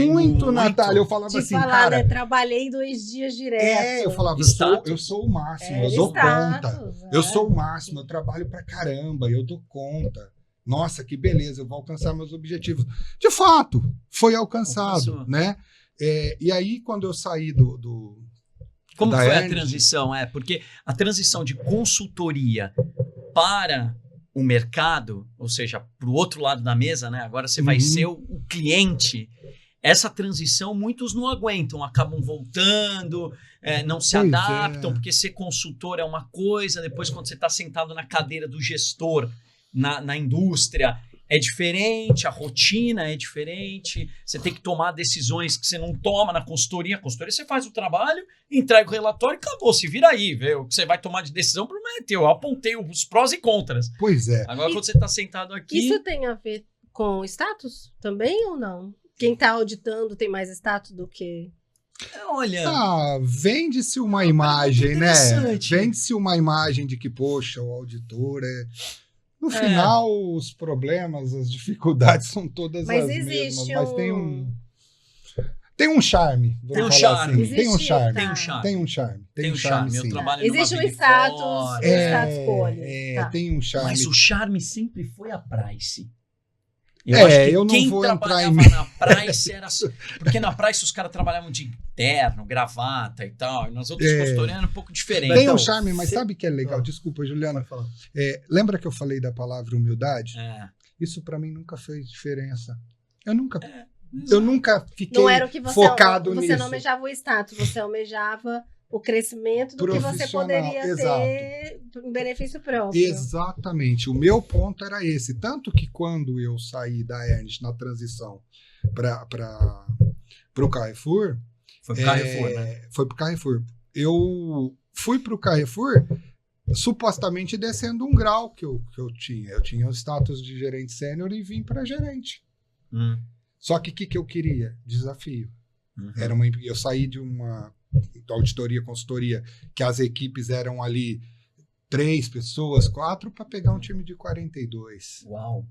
Muito, Natália. Eu falava assim, cara... né? Trabalhei 2 dias direto. Eu falava, eu sou o máximo, eu dou conta. Eu sou o máximo, eu trabalho pra caramba, eu dou conta. Nossa, que beleza, eu vou alcançar meus objetivos. De fato, foi alcançado, né? E aí, quando eu saí Como foi a transição? Porque a transição de consultoria para o mercado, ou seja, para o outro lado da mesa, né? Agora você vai ser o cliente. Essa transição muitos não aguentam, acabam voltando, não se adaptam, porque ser consultor é uma coisa, depois quando você está sentado na cadeira do gestor na indústria, é diferente, a rotina é diferente, você tem que tomar decisões que você não toma na consultoria. A consultoria você faz o trabalho, entrega o relatório e acabou, se vira aí, vê, o que você vai tomar de decisão, o problema é teu, eu apontei os prós e contras. Pois é. Agora quando você está sentado aqui... Isso tem a ver com status também ou não? Quem está auditando tem mais status do que... Olha... vende-se uma imagem, né? Vende-se uma imagem de que, poxa, o auditor é... No final, os problemas, as dificuldades são todas as mesmas, mas tem um charme. Tem um charme. Assim. Tem um charme. Tem um charme. Tem um charme. Tem um charme. Sim. Existe um status, tem um charme. Mas o charme sempre foi a Price. Eu não vou entrar em... na Price era... Porque na Price os caras trabalhavam de terno, gravata e tal. E nas outras consultorias era um pouco diferente. Tem um charme, mas sabe o que é legal? Desculpa, Juliana. Lembra que eu falei da palavra humildade? Isso pra mim nunca fez diferença. Eu nunca fiquei não era o que focado nisso. Você não almejava o status, você almejava o crescimento do que você poderia ter em benefício próprio. Exatamente. O meu ponto era esse. Tanto que quando eu saí da Ernest na transição para o Carrefour... Foi pro Carrefour, né? Foi pro Carrefour. Eu fui pro Carrefour supostamente descendo um grau que eu tinha. Eu tinha o status de gerente sênior e vim para gerente. Só que o que eu queria? Desafio. Eu saí de uma auditoria, consultoria, que as equipes eram ali 3 pessoas, 4, para pegar um time de 42. Uau.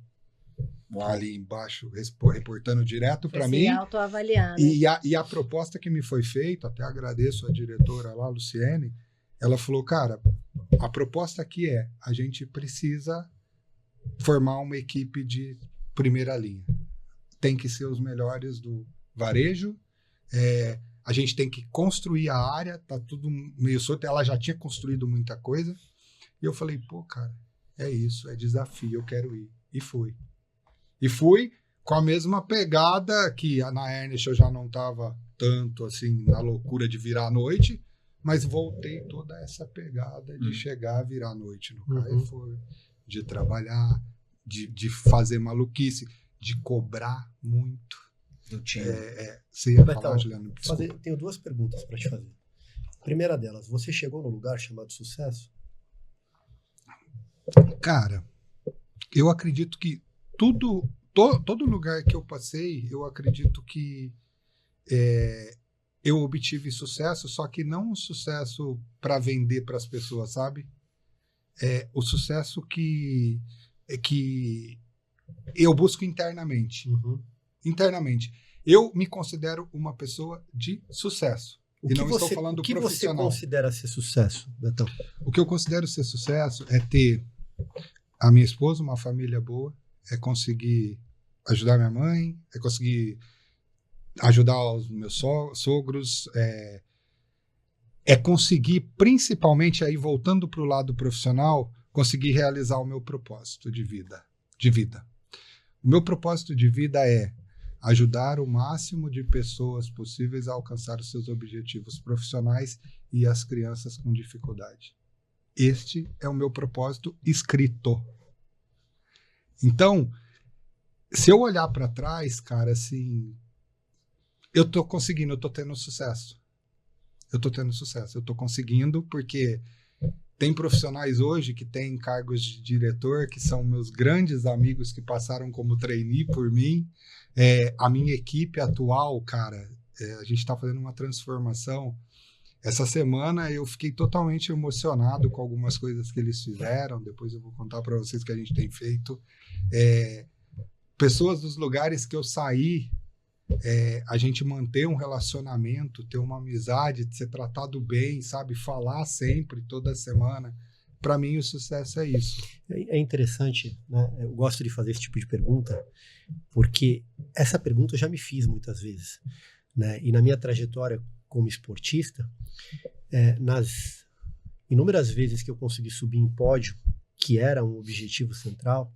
Ali embaixo, reportando direto para mim. Autoavaliar, né? E a proposta que me foi feita, até agradeço a diretora lá, Luciene, ela falou, cara, a proposta aqui a gente precisa formar uma equipe de primeira linha. Tem que ser os melhores do varejo, a gente tem que construir a área, tá tudo meio solto, ela já tinha construído muita coisa, e eu falei, pô, cara, é isso, é desafio, eu quero ir. E fui. E fui com a mesma pegada que na Ernest eu já não estava tanto assim na loucura de virar à noite, mas voltei toda essa pegada de chegar a virar à noite no Carrefour, de trabalhar, de fazer maluquice, de cobrar muito. Você ia falar, Juliano? Tenho 2 perguntas para te fazer. A primeira delas, você chegou num lugar chamado sucesso? Cara, eu acredito que todo lugar que eu passei, eu acredito que eu obtive sucesso, só que não um sucesso para vender para as pessoas, sabe? O sucesso que eu busco internamente. internamente. Eu me considero uma pessoa de sucesso. Estou falando profissional. O que você considera ser sucesso, Betão? O que eu considero ser sucesso é ter a minha esposa, uma família boa, é conseguir ajudar minha mãe, é conseguir ajudar os meus sogros, é conseguir, principalmente aí voltando para o lado profissional, conseguir realizar o meu propósito de vida. O meu propósito de vida é ajudar o máximo de pessoas possíveis a alcançar os seus objetivos profissionais e as crianças com dificuldade. Este é o meu propósito escrito. Então, se eu olhar para trás, cara, assim, eu tô conseguindo, eu tô tendo sucesso. Eu tô conseguindo porque tem profissionais hoje que têm cargos de diretor, que são meus grandes amigos que passaram como trainee por mim. A minha equipe atual, cara, a gente está fazendo uma transformação. Essa semana eu fiquei totalmente emocionado com algumas coisas que eles fizeram. Depois eu vou contar para vocês o que a gente tem feito. Pessoas dos lugares que eu saí, a gente manter um relacionamento, ter uma amizade, ser tratado bem, sabe? Falar sempre, toda semana. Para mim, o sucesso é isso. É interessante, né? Eu gosto de fazer esse tipo de pergunta, porque essa pergunta eu já me fiz muitas vezes, né? E na minha trajetória como esportista, nas inúmeras vezes que eu consegui subir em pódio, que era um objetivo central,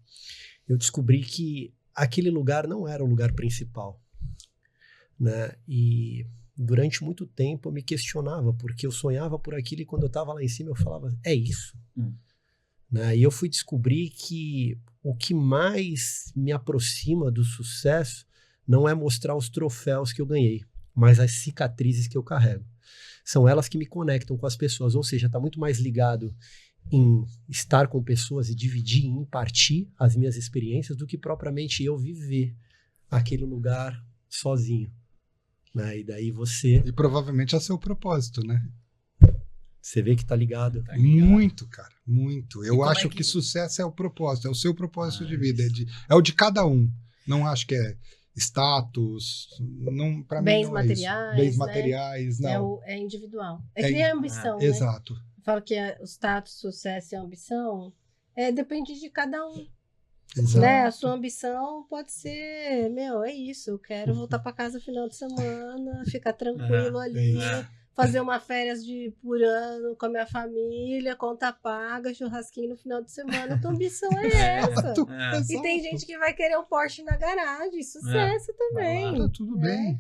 eu descobri que aquele lugar não era o lugar principal, né? E durante muito tempo eu me questionava, porque eu sonhava por aquilo e quando eu estava lá em cima eu falava, é isso? Né? E eu fui descobrir que o que mais me aproxima do sucesso não é mostrar os troféus que eu ganhei, mas as cicatrizes que eu carrego. São elas que me conectam com as pessoas, ou seja, está muito mais ligado em estar com pessoas e dividir, em impartir as minhas experiências do que propriamente eu viver aquele lugar sozinho. Né? E daí você... E provavelmente é seu propósito, né? Você vê que tá ligado. Muito, cara, muito. Eu acho que sucesso é o propósito, é o seu propósito de vida, é o de cada um. Não acho que é status, não, para mim não materiais, é isso. Bens né? materiais, não. É individual. É que nem a ambição, né? Exato. Eu falo que o status, sucesso e a ambição depende de cada um. Exato. Né? A sua ambição pode ser, é isso, eu quero voltar para casa no final de semana, ficar tranquilo ali, fazer uma férias por ano com a minha família, conta paga, churrasquinho no final de semana. A tua ambição é essa. E tem gente que vai querer um Porsche na garagem, sucesso também. Tá tudo bem.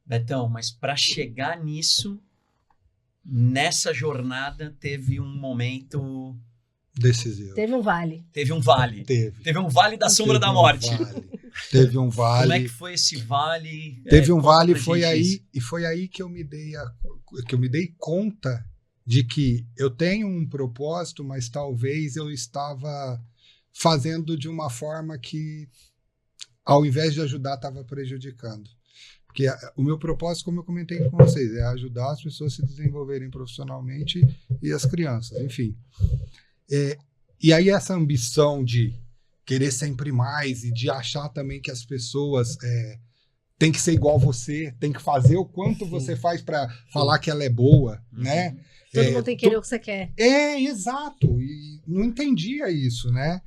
Betão, mas para chegar nisso, nessa jornada, teve um momento... decisivo. Teve um vale. Teve um vale. Teve um vale da sombra da morte. Teve um vale. Como é que foi esse vale? Teve um vale, foi aí que eu me dei conta de que eu tenho um propósito, mas talvez eu estava fazendo de uma forma que, ao invés de ajudar, estava prejudicando. Porque o meu propósito, como eu comentei com vocês, é ajudar as pessoas a se desenvolverem profissionalmente e as crianças, enfim. E aí essa ambição de querer sempre mais e de achar também que as pessoas têm que ser igual você, tem que fazer o quanto você faz para falar que ela é boa, né? Todo mundo tem que querer o que você quer. Exato. E não entendia isso, né?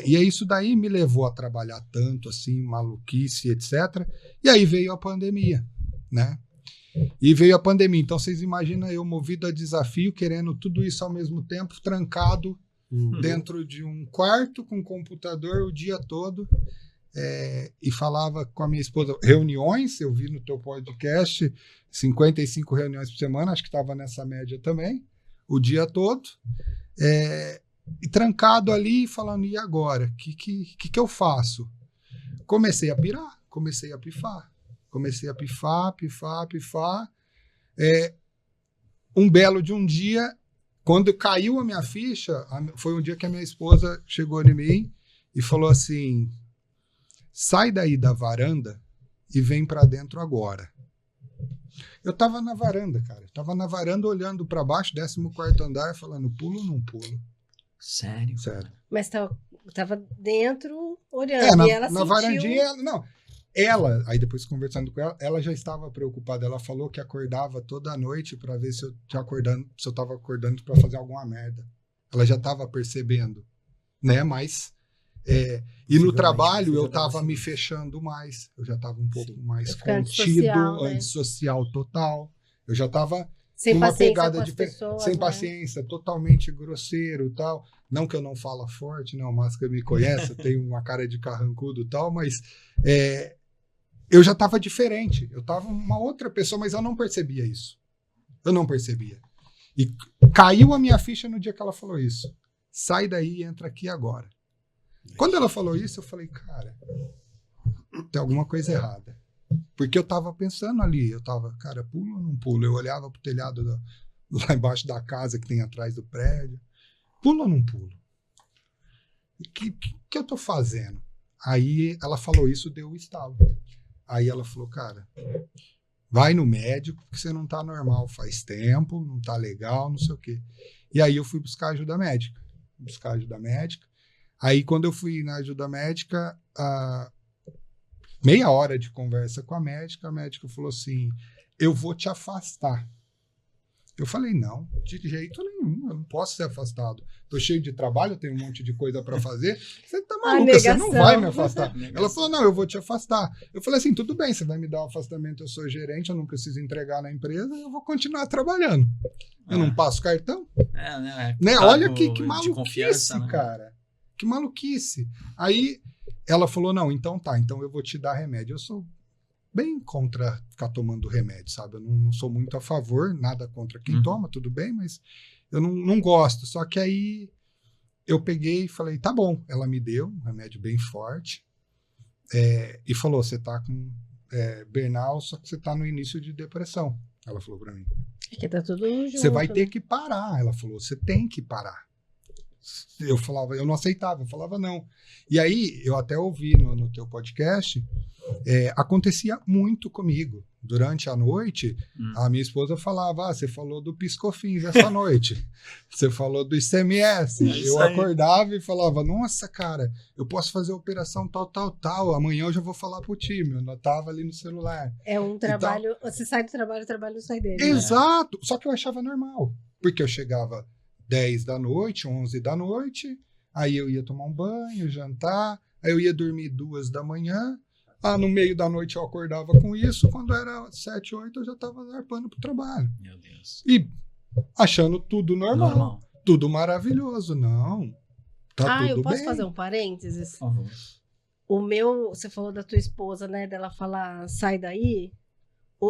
E aí isso daí me levou a trabalhar tanto, assim, maluquice, etc. E aí veio a pandemia, né? Então vocês imaginam eu movido a desafio, querendo tudo isso ao mesmo tempo, trancado dentro de um quarto com computador o dia todo, e falava com a minha esposa, reuniões, eu vi no teu podcast, 55 reuniões por semana, acho que estava nessa média também, o dia todo, e trancado ali, falando, e agora? O que eu faço? Comecei a pirar, comecei a pifar. Comecei a pifar. Um belo de um dia, quando caiu a minha ficha, foi um dia que a minha esposa chegou em mim e falou assim, sai daí da varanda e vem para dentro agora. Eu tava na varanda, cara. Tava na varanda olhando para baixo, 14º andar, falando, pulo ou não pulo? Sério? Sério. Mas tava dentro, olhando, e ela na sentiu... varandinha, não... Ela, aí depois conversando com ela, ela já estava preocupada. Ela falou que acordava toda noite para ver se eu estava acordando para fazer alguma merda. Ela já estava percebendo, né? Mas e no trabalho eu estava me fechando mais. Eu já estava um pouco mais contido, antissocial total. Eu já estava sem uma paciência pegada de pessoas, sem né? paciência, totalmente grosseiro e tal. Não que eu não falo forte, não, o Máscara me conhece, eu tenho uma cara de carrancudo e tal, mas eu já estava diferente. Eu estava uma outra pessoa, mas eu não percebia isso. Eu não percebia. E caiu a minha ficha no dia que ela falou isso. Sai daí e entra aqui agora. Quando ela falou isso, eu falei, cara, tem alguma coisa errada. Porque eu tava pensando ali, eu tava, cara, pulo ou não pulo? Eu olhava pro telhado lá embaixo da casa que tem atrás do prédio. Pulo ou não pulo? O que eu tô fazendo? Aí ela falou isso, deu o estalo. Aí ela falou, cara, vai no médico, porque você não tá normal faz tempo, não tá legal, não sei o quê. E aí eu fui buscar ajuda médica. Aí quando eu fui na ajuda médica, meia hora de conversa com a médica falou assim, eu vou te afastar. Eu falei, não, de jeito nenhum, eu não posso ser afastado. Tô cheio de trabalho, eu tenho um monte de coisa para fazer. Você tá maluca, você não vai me afastar. Ela falou, não, eu vou te afastar. Eu falei assim, tudo bem, você vai me dar um afastamento, eu sou gerente, eu não preciso entregar na empresa, eu vou continuar trabalhando. Eu não passo cartão? Né? Olha que maluquice, né? Cara. Que maluquice. Aí ela falou, não, então tá, então eu vou te dar remédio. Eu sou bem contra ficar tomando remédio, sabe? Eu não sou muito a favor, nada contra quem toma, tudo bem, mas eu não gosto. Só que aí eu peguei e falei, tá bom. Ela me deu um remédio bem forte e falou, você tá com burnout, só que você tá no início de depressão. Ela falou pra mim. Aqui tá tudo junto, você vai ter que parar. Ela falou, você tem que parar. Eu falava, eu não aceitava, eu falava não. E aí, eu até ouvi no teu podcast, acontecia muito comigo. Durante a noite, a minha esposa falava, você falou do Piscofins essa noite. Você falou do ICMS. Eu acordava e falava, nossa, cara, eu posso fazer a operação tal. Amanhã eu já vou falar pro time. Eu anotava ali no celular. É um trabalho, você sai do trabalho, o trabalho não sai dele. Exato. Só que eu achava normal. Porque eu chegava 10 da noite, 11 da noite, aí eu ia tomar um banho, jantar, aí eu ia dormir 2 da manhã, no meio da noite eu acordava com isso, quando era 7, 8 eu já estava zarpando pro trabalho. Meu Deus. E achando tudo normal. Tudo maravilhoso. Não, tá tudo bem. Eu posso fazer um parênteses? Por favor. Você falou da tua esposa, né, dela falar, sai daí,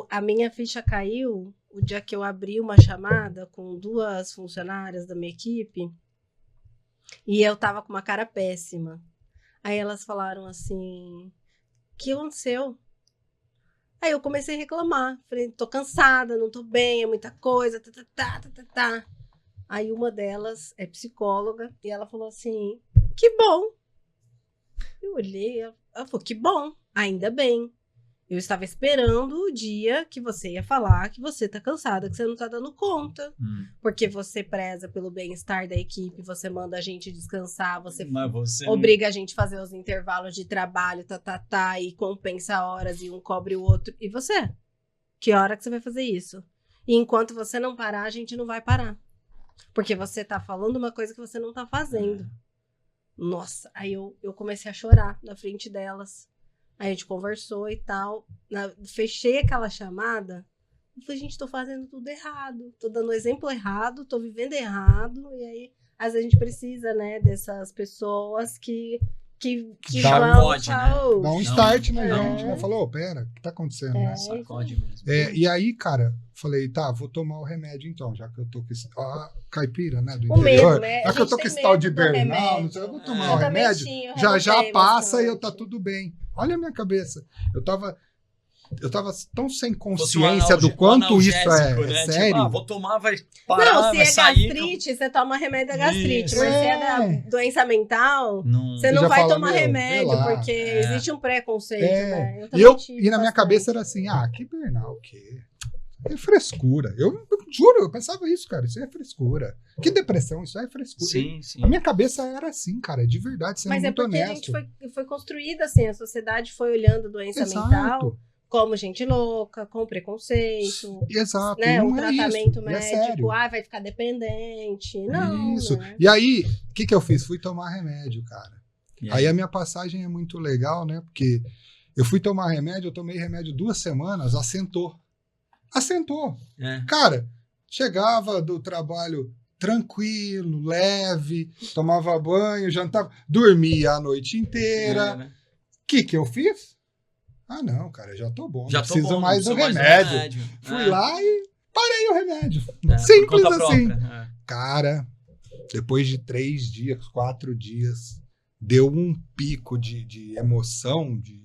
a minha ficha caiu o dia que eu abri uma chamada com 2 funcionárias da minha equipe e eu tava com uma cara péssima. Aí elas falaram assim, o que aconteceu? Aí eu comecei a reclamar. Falei, tô cansada, não tô bem, é muita coisa, tá. Aí uma delas é psicóloga e ela falou assim, que bom. Eu olhei, ela falou, que bom, ainda bem. Eu estava esperando o dia que você ia falar que você tá cansada, que você não tá dando conta. Porque você preza pelo bem-estar da equipe, você manda a gente descansar, você obriga a gente a fazer os intervalos de trabalho, e compensa horas, e um cobre o outro. E você? Que hora que você vai fazer isso? E enquanto você não parar, a gente não vai parar. Porque você tá falando uma coisa que você não tá fazendo. Nossa, aí eu comecei a chorar na frente delas. Aí a gente conversou e tal. Fechei aquela chamada. Eu falei, gente, tô fazendo tudo errado. Tô dando exemplo errado, tô vivendo errado. E aí, às vezes a gente precisa, né, dessas pessoas que sacode, né? Dá um start na gente, né? Falou, pera, o que tá acontecendo, né? Sacode mesmo. E aí, cara, falei, tá, vou tomar o remédio então, já que eu tô com esse... caipira, né, do interior. Medo, né? Já que eu tô com esse tal de burnout, não sei, eu vou tomar o remédio, já passa e eu tá tudo bem. Olha a minha cabeça. Eu tava tão sem consciência do quanto isso é sério. Tipo, vou tomar, vai parar, não, se vai sair. Gastrite, você toma remédio da gastrite. Mas se é da doença mental, você não vai tomar remédio, porque existe um preconceito, né? E na minha cabeça era assim, que burnout, o quê? é frescura. Eu juro, eu pensava isso, cara, isso é frescura. Que depressão, isso é frescura. Sim, sim. A minha cabeça era assim, cara, de verdade, sendo Mas muito é porque honesto. a gente foi construída assim, a sociedade foi olhando doença mental como gente louca, com preconceito. Exato. Né? Não O tratamento isso, médico, vai ficar dependente. Não, isso. né? E aí, o que eu fiz? Fui tomar remédio, cara. E Aí a minha passagem é muito legal, né? Porque eu fui tomar remédio, eu tomei remédio 2 semanas, assentou. Cara, chegava do trabalho tranquilo, leve, tomava banho, jantava, dormia a noite inteira. né? O que eu fiz? Ah, não, cara, já tô bom. Já não tô preciso bom, mais do não preciso remédio. mais do remédio. Fui lá e parei o remédio. por Simples conta assim. própria. Cara, depois de 3 dias, 4 dias, deu um pico de emoção, de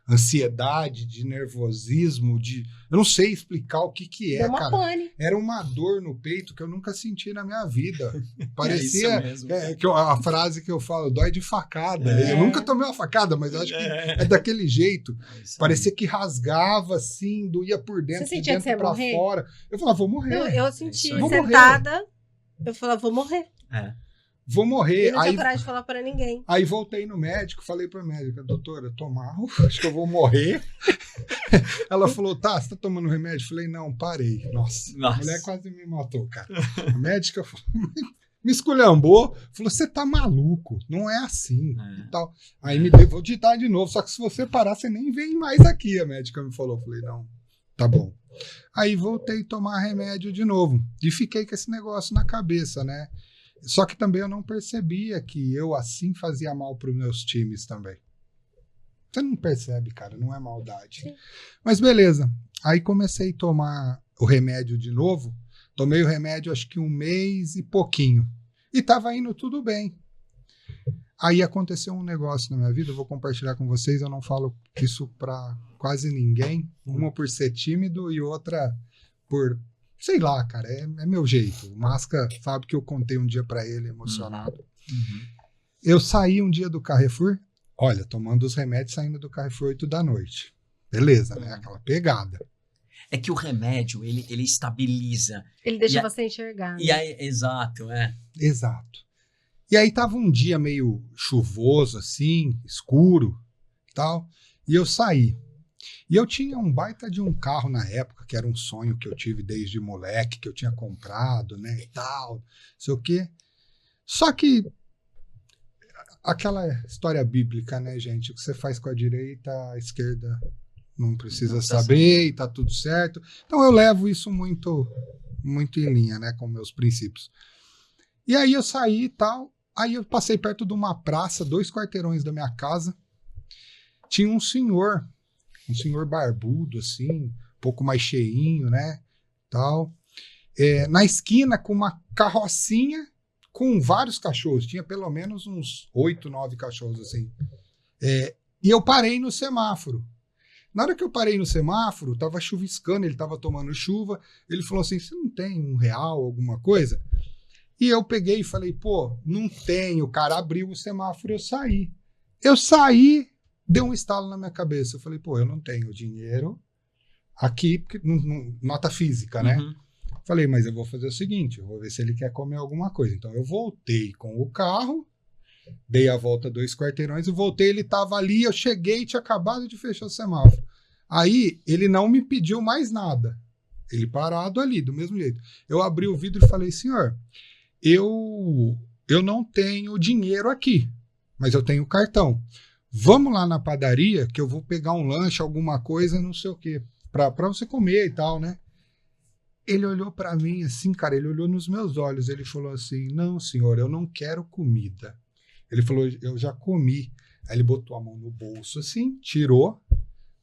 ansiedade, de nervosismo, eu não sei explicar o que é, Deu uma cara. pane. Era uma dor no peito que eu nunca senti na minha vida. Isso Parecia mesmo. a frase que eu falo, dói de facada. Eu nunca tomei uma facada, mas eu acho que é daquele jeito. Parecia que rasgava assim, doía por dentro, Você de sentia que dentro você ia pra morrer? fora. Eu falava, vou morrer. Eu senti isso aí. Vou sentada, eu falava, vou morrer. Vou morrer. E não tinha coragem de falar pra ninguém. Aí voltei no médico, falei pra médica, doutora, tô mal, acho que eu vou morrer. Ela falou, tá, você tá tomando remédio? Eu falei, não, parei. Nossa, a mulher quase me matou, cara. A médica me esculhambou, falou, você tá maluco, não é assim. E tal. Aí me deu, vou digitar de novo, só que se você parar, você nem vem mais aqui, a médica me falou. Eu falei, não, tá bom. Aí voltei a tomar remédio de novo. E fiquei com esse negócio na cabeça, né? Só que também eu não percebia que eu assim fazia mal para os meus times também. Você não percebe, cara, não é maldade. Sim. Mas beleza. Aí comecei a tomar o remédio de novo. Tomei o remédio acho que 1 mês e pouquinho. E tava indo tudo bem. Aí aconteceu um negócio na minha vida, eu vou compartilhar com vocês, eu não falo isso para quase ninguém. Uma por ser tímido e outra por... Sei lá, cara, é meu jeito. O Masca sabe que eu contei um dia pra ele emocionado. Eu saí um dia do Carrefour, olha, tomando os remédios, saindo do Carrefour 8 da noite. Beleza, né? Aquela pegada. É que o remédio, ele estabiliza. Ele deixa você enxergar. E aí, exato, Exato. E aí tava um dia meio chuvoso, assim, escuro e tal, e eu saí. E eu tinha um baita de um carro na época, que era um sonho que eu tive desde moleque, que eu tinha comprado, né, e tal, não sei o quê. Só que aquela história bíblica, né, gente, o que você faz com a direita, a esquerda não precisa saber e tá tudo certo. Então eu levo isso muito, muito em linha, né, com meus princípios. E aí eu saí e tal, aí eu passei perto de uma praça, 2 quarteirões da minha casa, tinha um senhor barbudo, assim, um pouco mais cheinho, né, tal, na esquina com uma carrocinha com vários cachorros, tinha pelo menos uns 8, 9 cachorros, assim, e eu parei no semáforo. Na hora que eu parei no semáforo, tava chuviscando, ele tava tomando chuva, ele falou assim, você não tem R$1, alguma coisa? E eu peguei e falei, pô, não tenho, o cara abriu o semáforo, eu saí, deu um estalo na minha cabeça. Eu falei, pô, eu não tenho dinheiro aqui, porque nota física, né? Falei, mas eu vou fazer o seguinte, eu vou ver se ele quer comer alguma coisa. Então eu voltei com o carro, dei a volta 2 quarteirões e voltei, ele tava ali, eu cheguei e tinha acabado de fechar o semáforo. Aí ele não me pediu mais nada. Ele parado ali, do mesmo jeito. Eu abri o vidro e falei, senhor, eu não tenho dinheiro aqui, mas eu tenho cartão. Vamos lá na padaria que eu vou pegar um lanche, alguma coisa, não sei o quê, pra você comer e tal, né? Ele olhou pra mim assim, cara, ele olhou nos meus olhos, ele falou assim, não, senhor, eu não quero comida. Ele falou, eu já comi. Aí ele botou a mão no bolso assim, tirou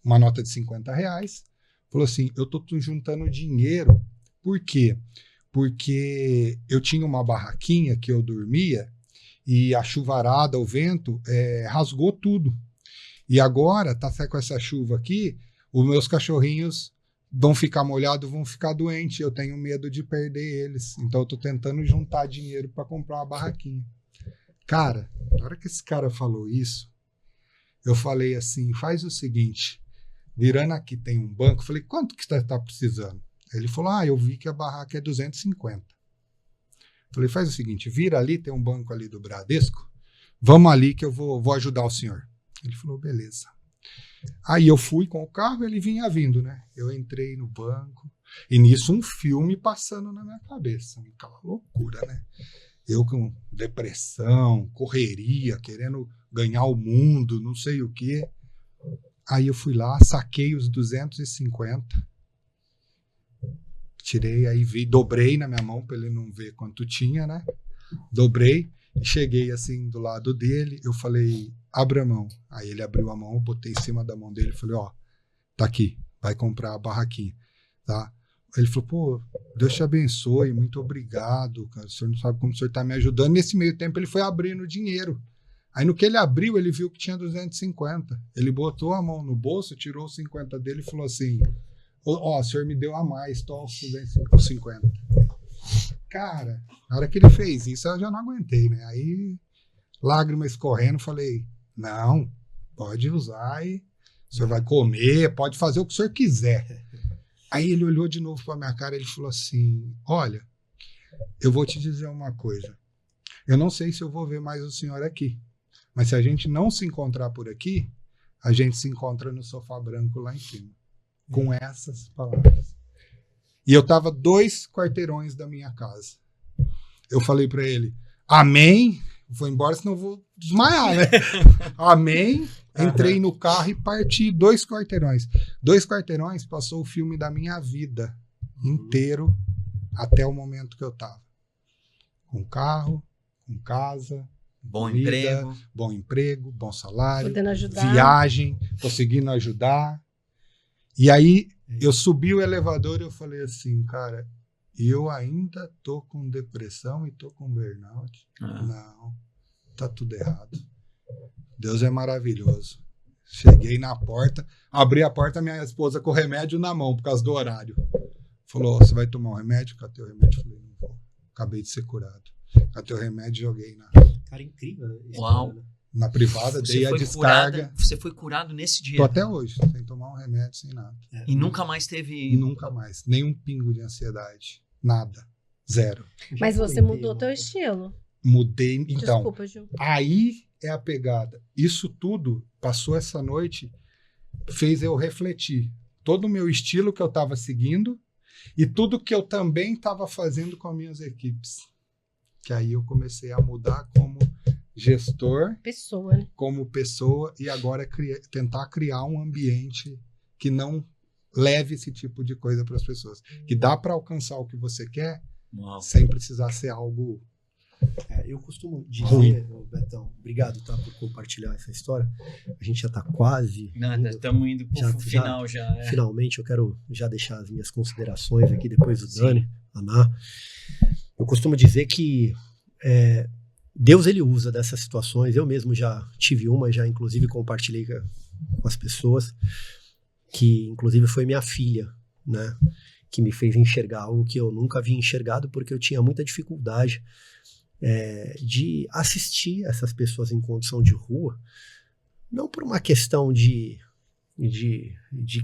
uma nota de R$50, falou assim, eu tô juntando dinheiro, por quê? Porque eu tinha uma barraquinha que eu dormia, e a chuvarada, o vento, rasgou tudo. E agora, tá com essa chuva aqui, os meus cachorrinhos vão ficar molhados, vão ficar doentes. Eu tenho medo de perder eles. Então eu tô tentando juntar dinheiro para comprar uma barraquinha. Cara, na hora que esse cara falou isso, eu falei assim, faz o seguinte, virando aqui tem um banco, falei, quanto que você tá precisando? Ele falou, eu vi que a barraca é 250. Falei, faz o seguinte, vira ali, tem um banco ali do Bradesco, vamos ali que eu vou ajudar o senhor. Ele falou, beleza. Aí eu fui com o carro, ele vinha vindo, né? Eu entrei no banco, e nisso um filme passando na minha cabeça, aquela loucura, né? Eu com depressão, correria, querendo ganhar o mundo, não sei o quê. Aí eu fui lá, saquei os 250, tirei, aí dobrei na minha mão para ele não ver quanto tinha, né? Dobrei e cheguei assim do lado dele, eu falei, abre a mão. Aí ele abriu a mão, eu botei em cima da mão dele e falei, tá aqui, vai comprar a barraquinha, tá? Ele falou, pô, Deus te abençoe, muito obrigado, cara, o senhor não sabe como o senhor tá me ajudando. Nesse meio tempo ele foi abrindo dinheiro. Aí no que ele abriu, ele viu que tinha 250. Ele botou a mão no bolso, tirou os 50 dele e falou assim, o senhor me deu a mais, tô os 250. Cara, na hora que ele fez isso, eu já não aguentei, né? Aí, lágrima escorrendo, falei, não, pode usar e o senhor vai comer, pode fazer o que o senhor quiser. Aí ele olhou de novo pra minha cara e ele falou assim, olha, eu vou te dizer uma coisa, eu não sei se eu vou ver mais o senhor aqui, mas se a gente não se encontrar por aqui, a gente se encontra no sofá branco lá em cima. Com essas palavras. E eu estava 2 quarteirões da minha casa. Eu falei para ele, amém, vou embora senão eu vou desmaiar, né? Amém, entrei no carro e parti 2 quarteirões. 2 quarteirões passou o filme da minha vida inteiro até o momento que eu estava. Com carro, com casa, bom comida, bom emprego, bom salário, podendo ajudar, viagem, conseguindo ajudar. E aí eu subi o elevador e eu falei assim, cara, eu ainda tô com depressão e tô com burnout. Não, tá tudo errado. Deus é maravilhoso. Cheguei na porta, abri a porta, minha esposa com o remédio na mão por causa do horário. Falou, você vai tomar um remédio? Catei o remédio. Falei, não vou. Acabei de ser curado. Catei o remédio e joguei na... Cara, incrível. Uau. Na privada, dei a descarga. Você foi curado nesse dia? Tô até hoje, sem tomar um remédio, sem nada. E nunca mais teve... Nunca mais. Nenhum pingo de ansiedade. Nada. Zero. Mas você mudou teu estilo. Mudei. Então, Desculpa, Gil. aí é a pegada. Isso tudo, passou essa noite, fez eu refletir. Todo o meu estilo que eu estava seguindo e tudo que eu também estava fazendo com as minhas equipes. Que aí eu comecei a mudar como gestor, Pessoa, né? como pessoa, e agora tentar criar um ambiente que não leve esse tipo de coisa para as pessoas. Que dá para alcançar o que você quer, sem precisar ser algo... eu costumo dizer, Betão, obrigado, tá, por compartilhar essa história. A gente já está quase... Estamos indo para o final já. Finalmente, eu quero já deixar as minhas considerações aqui, depois do Dani, Aná. Eu costumo dizer que Deus, ele usa dessas situações. Eu mesmo já tive uma, já inclusive compartilhei com as pessoas, que inclusive foi minha filha, né, que me fez enxergar algo que eu nunca havia enxergado, porque eu tinha muita dificuldade de assistir essas pessoas em condição de rua, não por uma questão de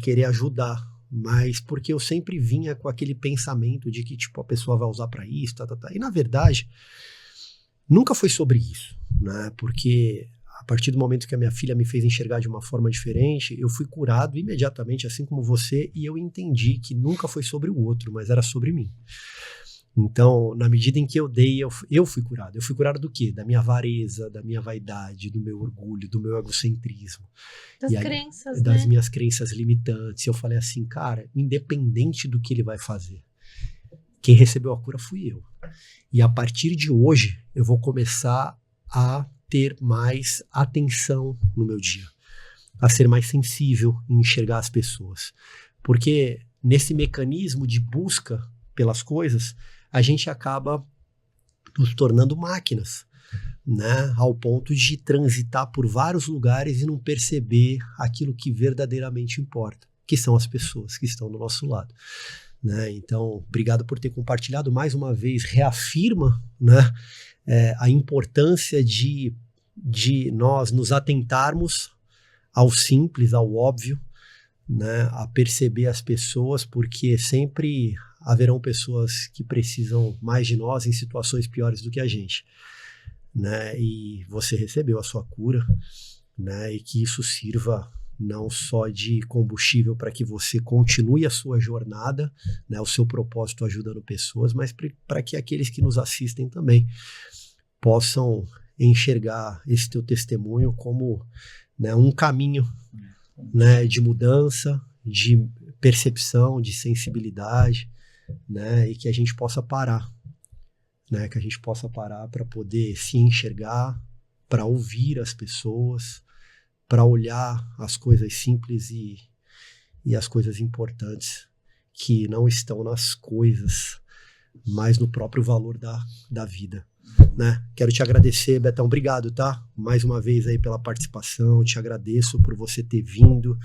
querer ajudar, mas porque eu sempre vinha com aquele pensamento de que tipo, a pessoa vai usar para isso, e na verdade nunca foi sobre isso, né? Porque a partir do momento que a minha filha me fez enxergar de uma forma diferente, eu fui curado imediatamente, assim como você, e eu entendi que nunca foi sobre o outro, mas era sobre mim. Então, na medida em que eu dei, eu fui curado. Eu fui curado do quê? Da minha avareza, da minha vaidade, do meu orgulho, do meu egocentrismo. Das crenças, das né? minhas crenças limitantes. Eu falei assim, cara, independente do que ele vai fazer, quem recebeu a cura fui eu. E a partir de hoje, eu vou começar a ter mais atenção no meu dia, a ser mais sensível em enxergar as pessoas. Porque nesse mecanismo de busca pelas coisas, a gente acaba nos tornando máquinas, né? Ao ponto de transitar por vários lugares e não perceber aquilo que verdadeiramente importa, que são as pessoas que estão do nosso lado. Né? Então, obrigado por ter compartilhado mais uma vez, reafirma, né, a importância de nós nos atentarmos ao simples, ao óbvio, né, a perceber as pessoas, porque sempre haverão pessoas que precisam mais de nós em situações piores do que a gente, né? E você recebeu a sua cura, né? E que isso sirva não só de combustível para que você continue a sua jornada, né, o seu propósito ajudando pessoas, mas para que aqueles que nos assistem também possam enxergar esse teu testemunho como, né, um caminho, né, de mudança, de percepção, de sensibilidade, né, e que a gente possa parar, né, que a gente possa parar para poder se enxergar, para ouvir as pessoas, para olhar as coisas simples e as coisas importantes que não estão nas coisas, mas no próprio valor da vida, né? Quero te agradecer, Betão, obrigado, tá? Mais uma vez aí pela participação, te agradeço por você ter vindo,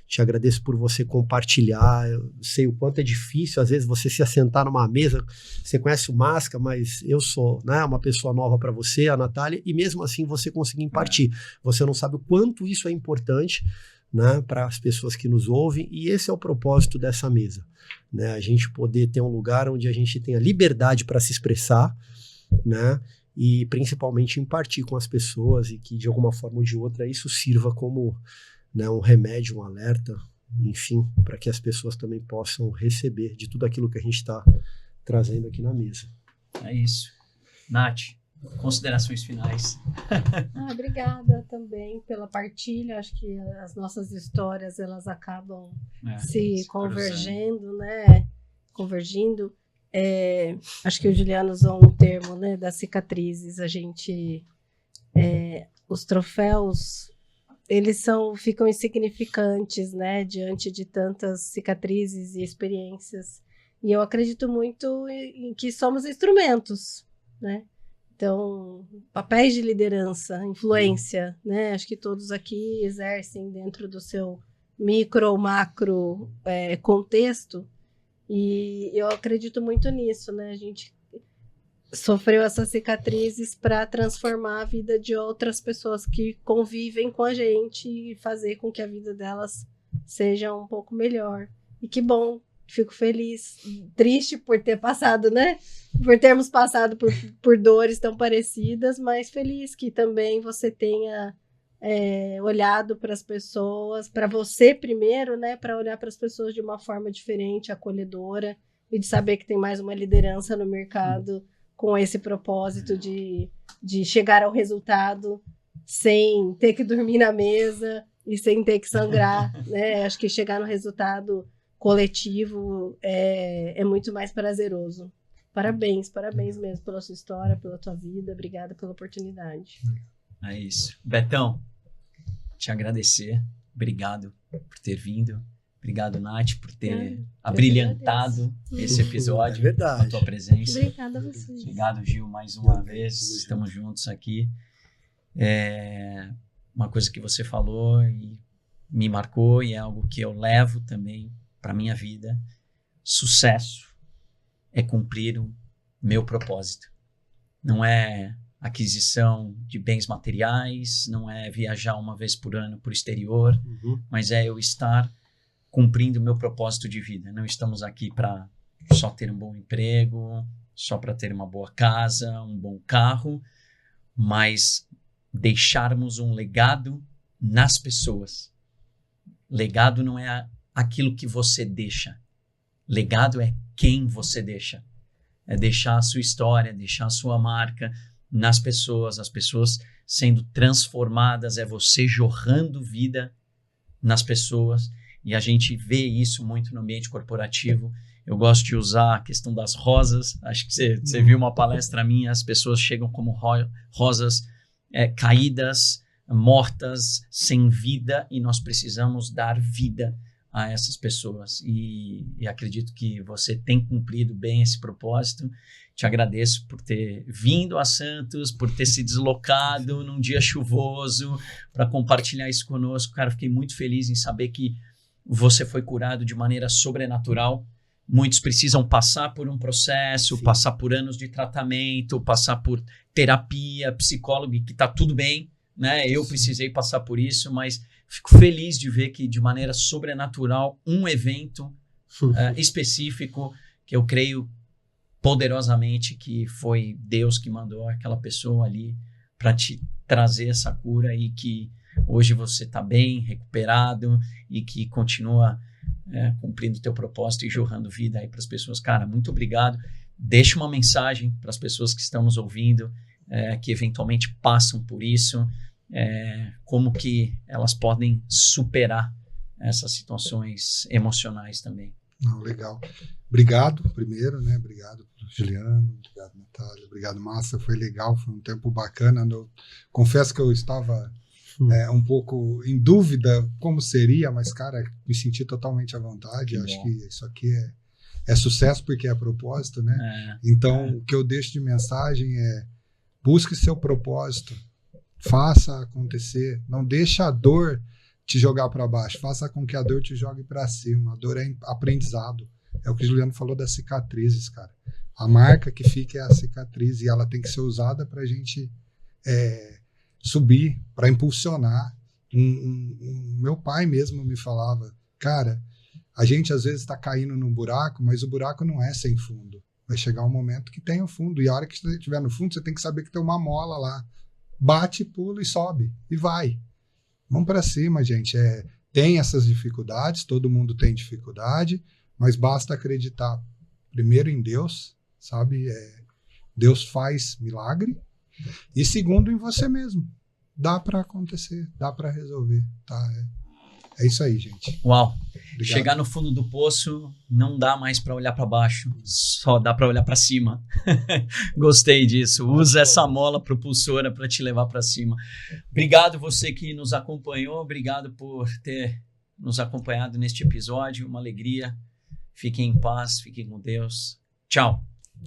te agradeço por você compartilhar. Eu sei o quanto é difícil, às vezes, você se assentar numa mesa. Você conhece o Masca, mas eu sou, né, uma pessoa nova para você, a Natália, e mesmo assim você conseguir impartir. Você não sabe o quanto isso é importante, né, para as pessoas que nos ouvem, e esse é o propósito dessa mesa, né? A gente poder ter um lugar onde a gente tenha liberdade para se expressar, né, e principalmente impartir com as pessoas, e que de alguma forma ou de outra isso sirva como, né, um remédio, um alerta, enfim, para que as pessoas também possam receber de tudo aquilo que a gente está trazendo aqui na mesa. É isso. Nath, considerações finais. Obrigada também pela partilha. Acho que as nossas histórias, elas acabam se convergendo, né? Convergindo. Acho que o Juliano usou um termo, né, das cicatrizes. A gente, os troféus, eles ficam insignificantes, né, diante de tantas cicatrizes e experiências. E eu acredito muito em que somos instrumentos, né? Então, papéis de liderança, influência, né? Acho que todos aqui exercem dentro do seu micro ou macro contexto. E eu acredito muito nisso, né? A gente sofreu essas cicatrizes para transformar a vida de outras pessoas que convivem com a gente e fazer com que a vida delas seja um pouco melhor. E que bom, fico feliz, triste por ter passado, né? Por termos passado por dores tão parecidas, mas feliz que também você tenha olhado para as pessoas, para você primeiro, né? Para olhar para as pessoas de uma forma diferente, acolhedora, e de saber que tem mais uma liderança no mercado com esse propósito de chegar ao resultado sem ter que dormir na mesa e sem ter que sangrar, né? Acho que chegar no resultado coletivo é muito mais prazeroso. Parabéns mesmo pela sua história, pela tua vida. Obrigada pela oportunidade. É isso. Betão, te agradecer. Obrigado por ter vindo. Obrigado, Nath, por ter abrilhantado esse episódio com a tua presença. Obrigada a vocês. Obrigado, Gil, mais uma vez. Estamos juntos aqui. Uma coisa que você falou e me marcou, e é algo que eu levo também para minha vida. Sucesso é cumprir o meu propósito. Não é aquisição de bens materiais, não é viajar uma vez por ano para o exterior, mas é eu estar cumprindo o meu propósito de vida. Não estamos aqui para só ter um bom emprego, só para ter uma boa casa, um bom carro, mas deixarmos um legado nas pessoas. Legado não é aquilo que você deixa. Legado é quem você deixa. É deixar a sua história, deixar a sua marca nas pessoas, as pessoas sendo transformadas, é você jorrando vida nas pessoas. E a gente vê isso muito no ambiente corporativo. Eu gosto de usar a questão das rosas. Acho que você viu uma palestra minha, as pessoas chegam como rosas caídas, mortas, sem vida, e nós precisamos dar vida a essas pessoas. E acredito que você tem cumprido bem esse propósito. Te agradeço por ter vindo a Santos, por ter se deslocado num dia chuvoso para compartilhar isso conosco. Cara, fiquei muito feliz em saber que você foi curado de maneira sobrenatural. Muitos precisam passar por um processo, Sim. passar por anos de tratamento, passar por terapia, psicólogo, que está tudo bem, né? Eu precisei passar por isso, mas fico feliz de ver que de maneira sobrenatural, um evento específico, que eu creio poderosamente que foi Deus que mandou aquela pessoa ali para te trazer essa cura, e que hoje você está bem, recuperado, e que continua cumprindo o teu propósito e jorrando vida aí para as pessoas. Cara, muito obrigado. Deixa uma mensagem para as pessoas que estão nos ouvindo, que eventualmente passam por isso, como que elas podem superar essas situações emocionais também. Não, legal. Obrigado, primeiro, né? Obrigado, Juliano, obrigado, Natália, obrigado, Márcia. Foi legal, foi um tempo bacana. Eu confesso que eu estava um pouco em dúvida como seria, mas, cara, me senti totalmente à vontade. Acho que isso aqui é sucesso porque é propósito, né? Então, o que eu deixo de mensagem é: busque seu propósito, faça acontecer, não deixa a dor te jogar para baixo, faça com que a dor te jogue para cima. A dor é aprendizado. É o que o Juliano falou das cicatrizes, cara. A marca que fica é a cicatriz, e ela tem que ser usada para a gente subir, para impulsionar. Meu pai mesmo me falava: cara, a gente às vezes está caindo num buraco, mas o buraco não é sem fundo. Vai chegar um momento que tem o fundo, e a hora que você estiver no fundo, você tem que saber que tem uma mola lá. Bate, pula e sobe, e vai. Vamos para cima, gente. Tem essas dificuldades, todo mundo tem dificuldade, mas basta acreditar primeiro em Deus, sabe? Deus faz milagre. E segundo, em você mesmo. Dá para acontecer, dá para resolver, tá? É isso aí, gente. Uau! Obrigado. Chegar no fundo do poço não dá mais para olhar para baixo, só dá para olhar para cima. Gostei disso. Usa essa mola propulsora para te levar para cima. Obrigado você que nos acompanhou, obrigado por ter nos acompanhado neste episódio. Uma alegria. Fiquem em paz, fiquem com Deus. Tchau.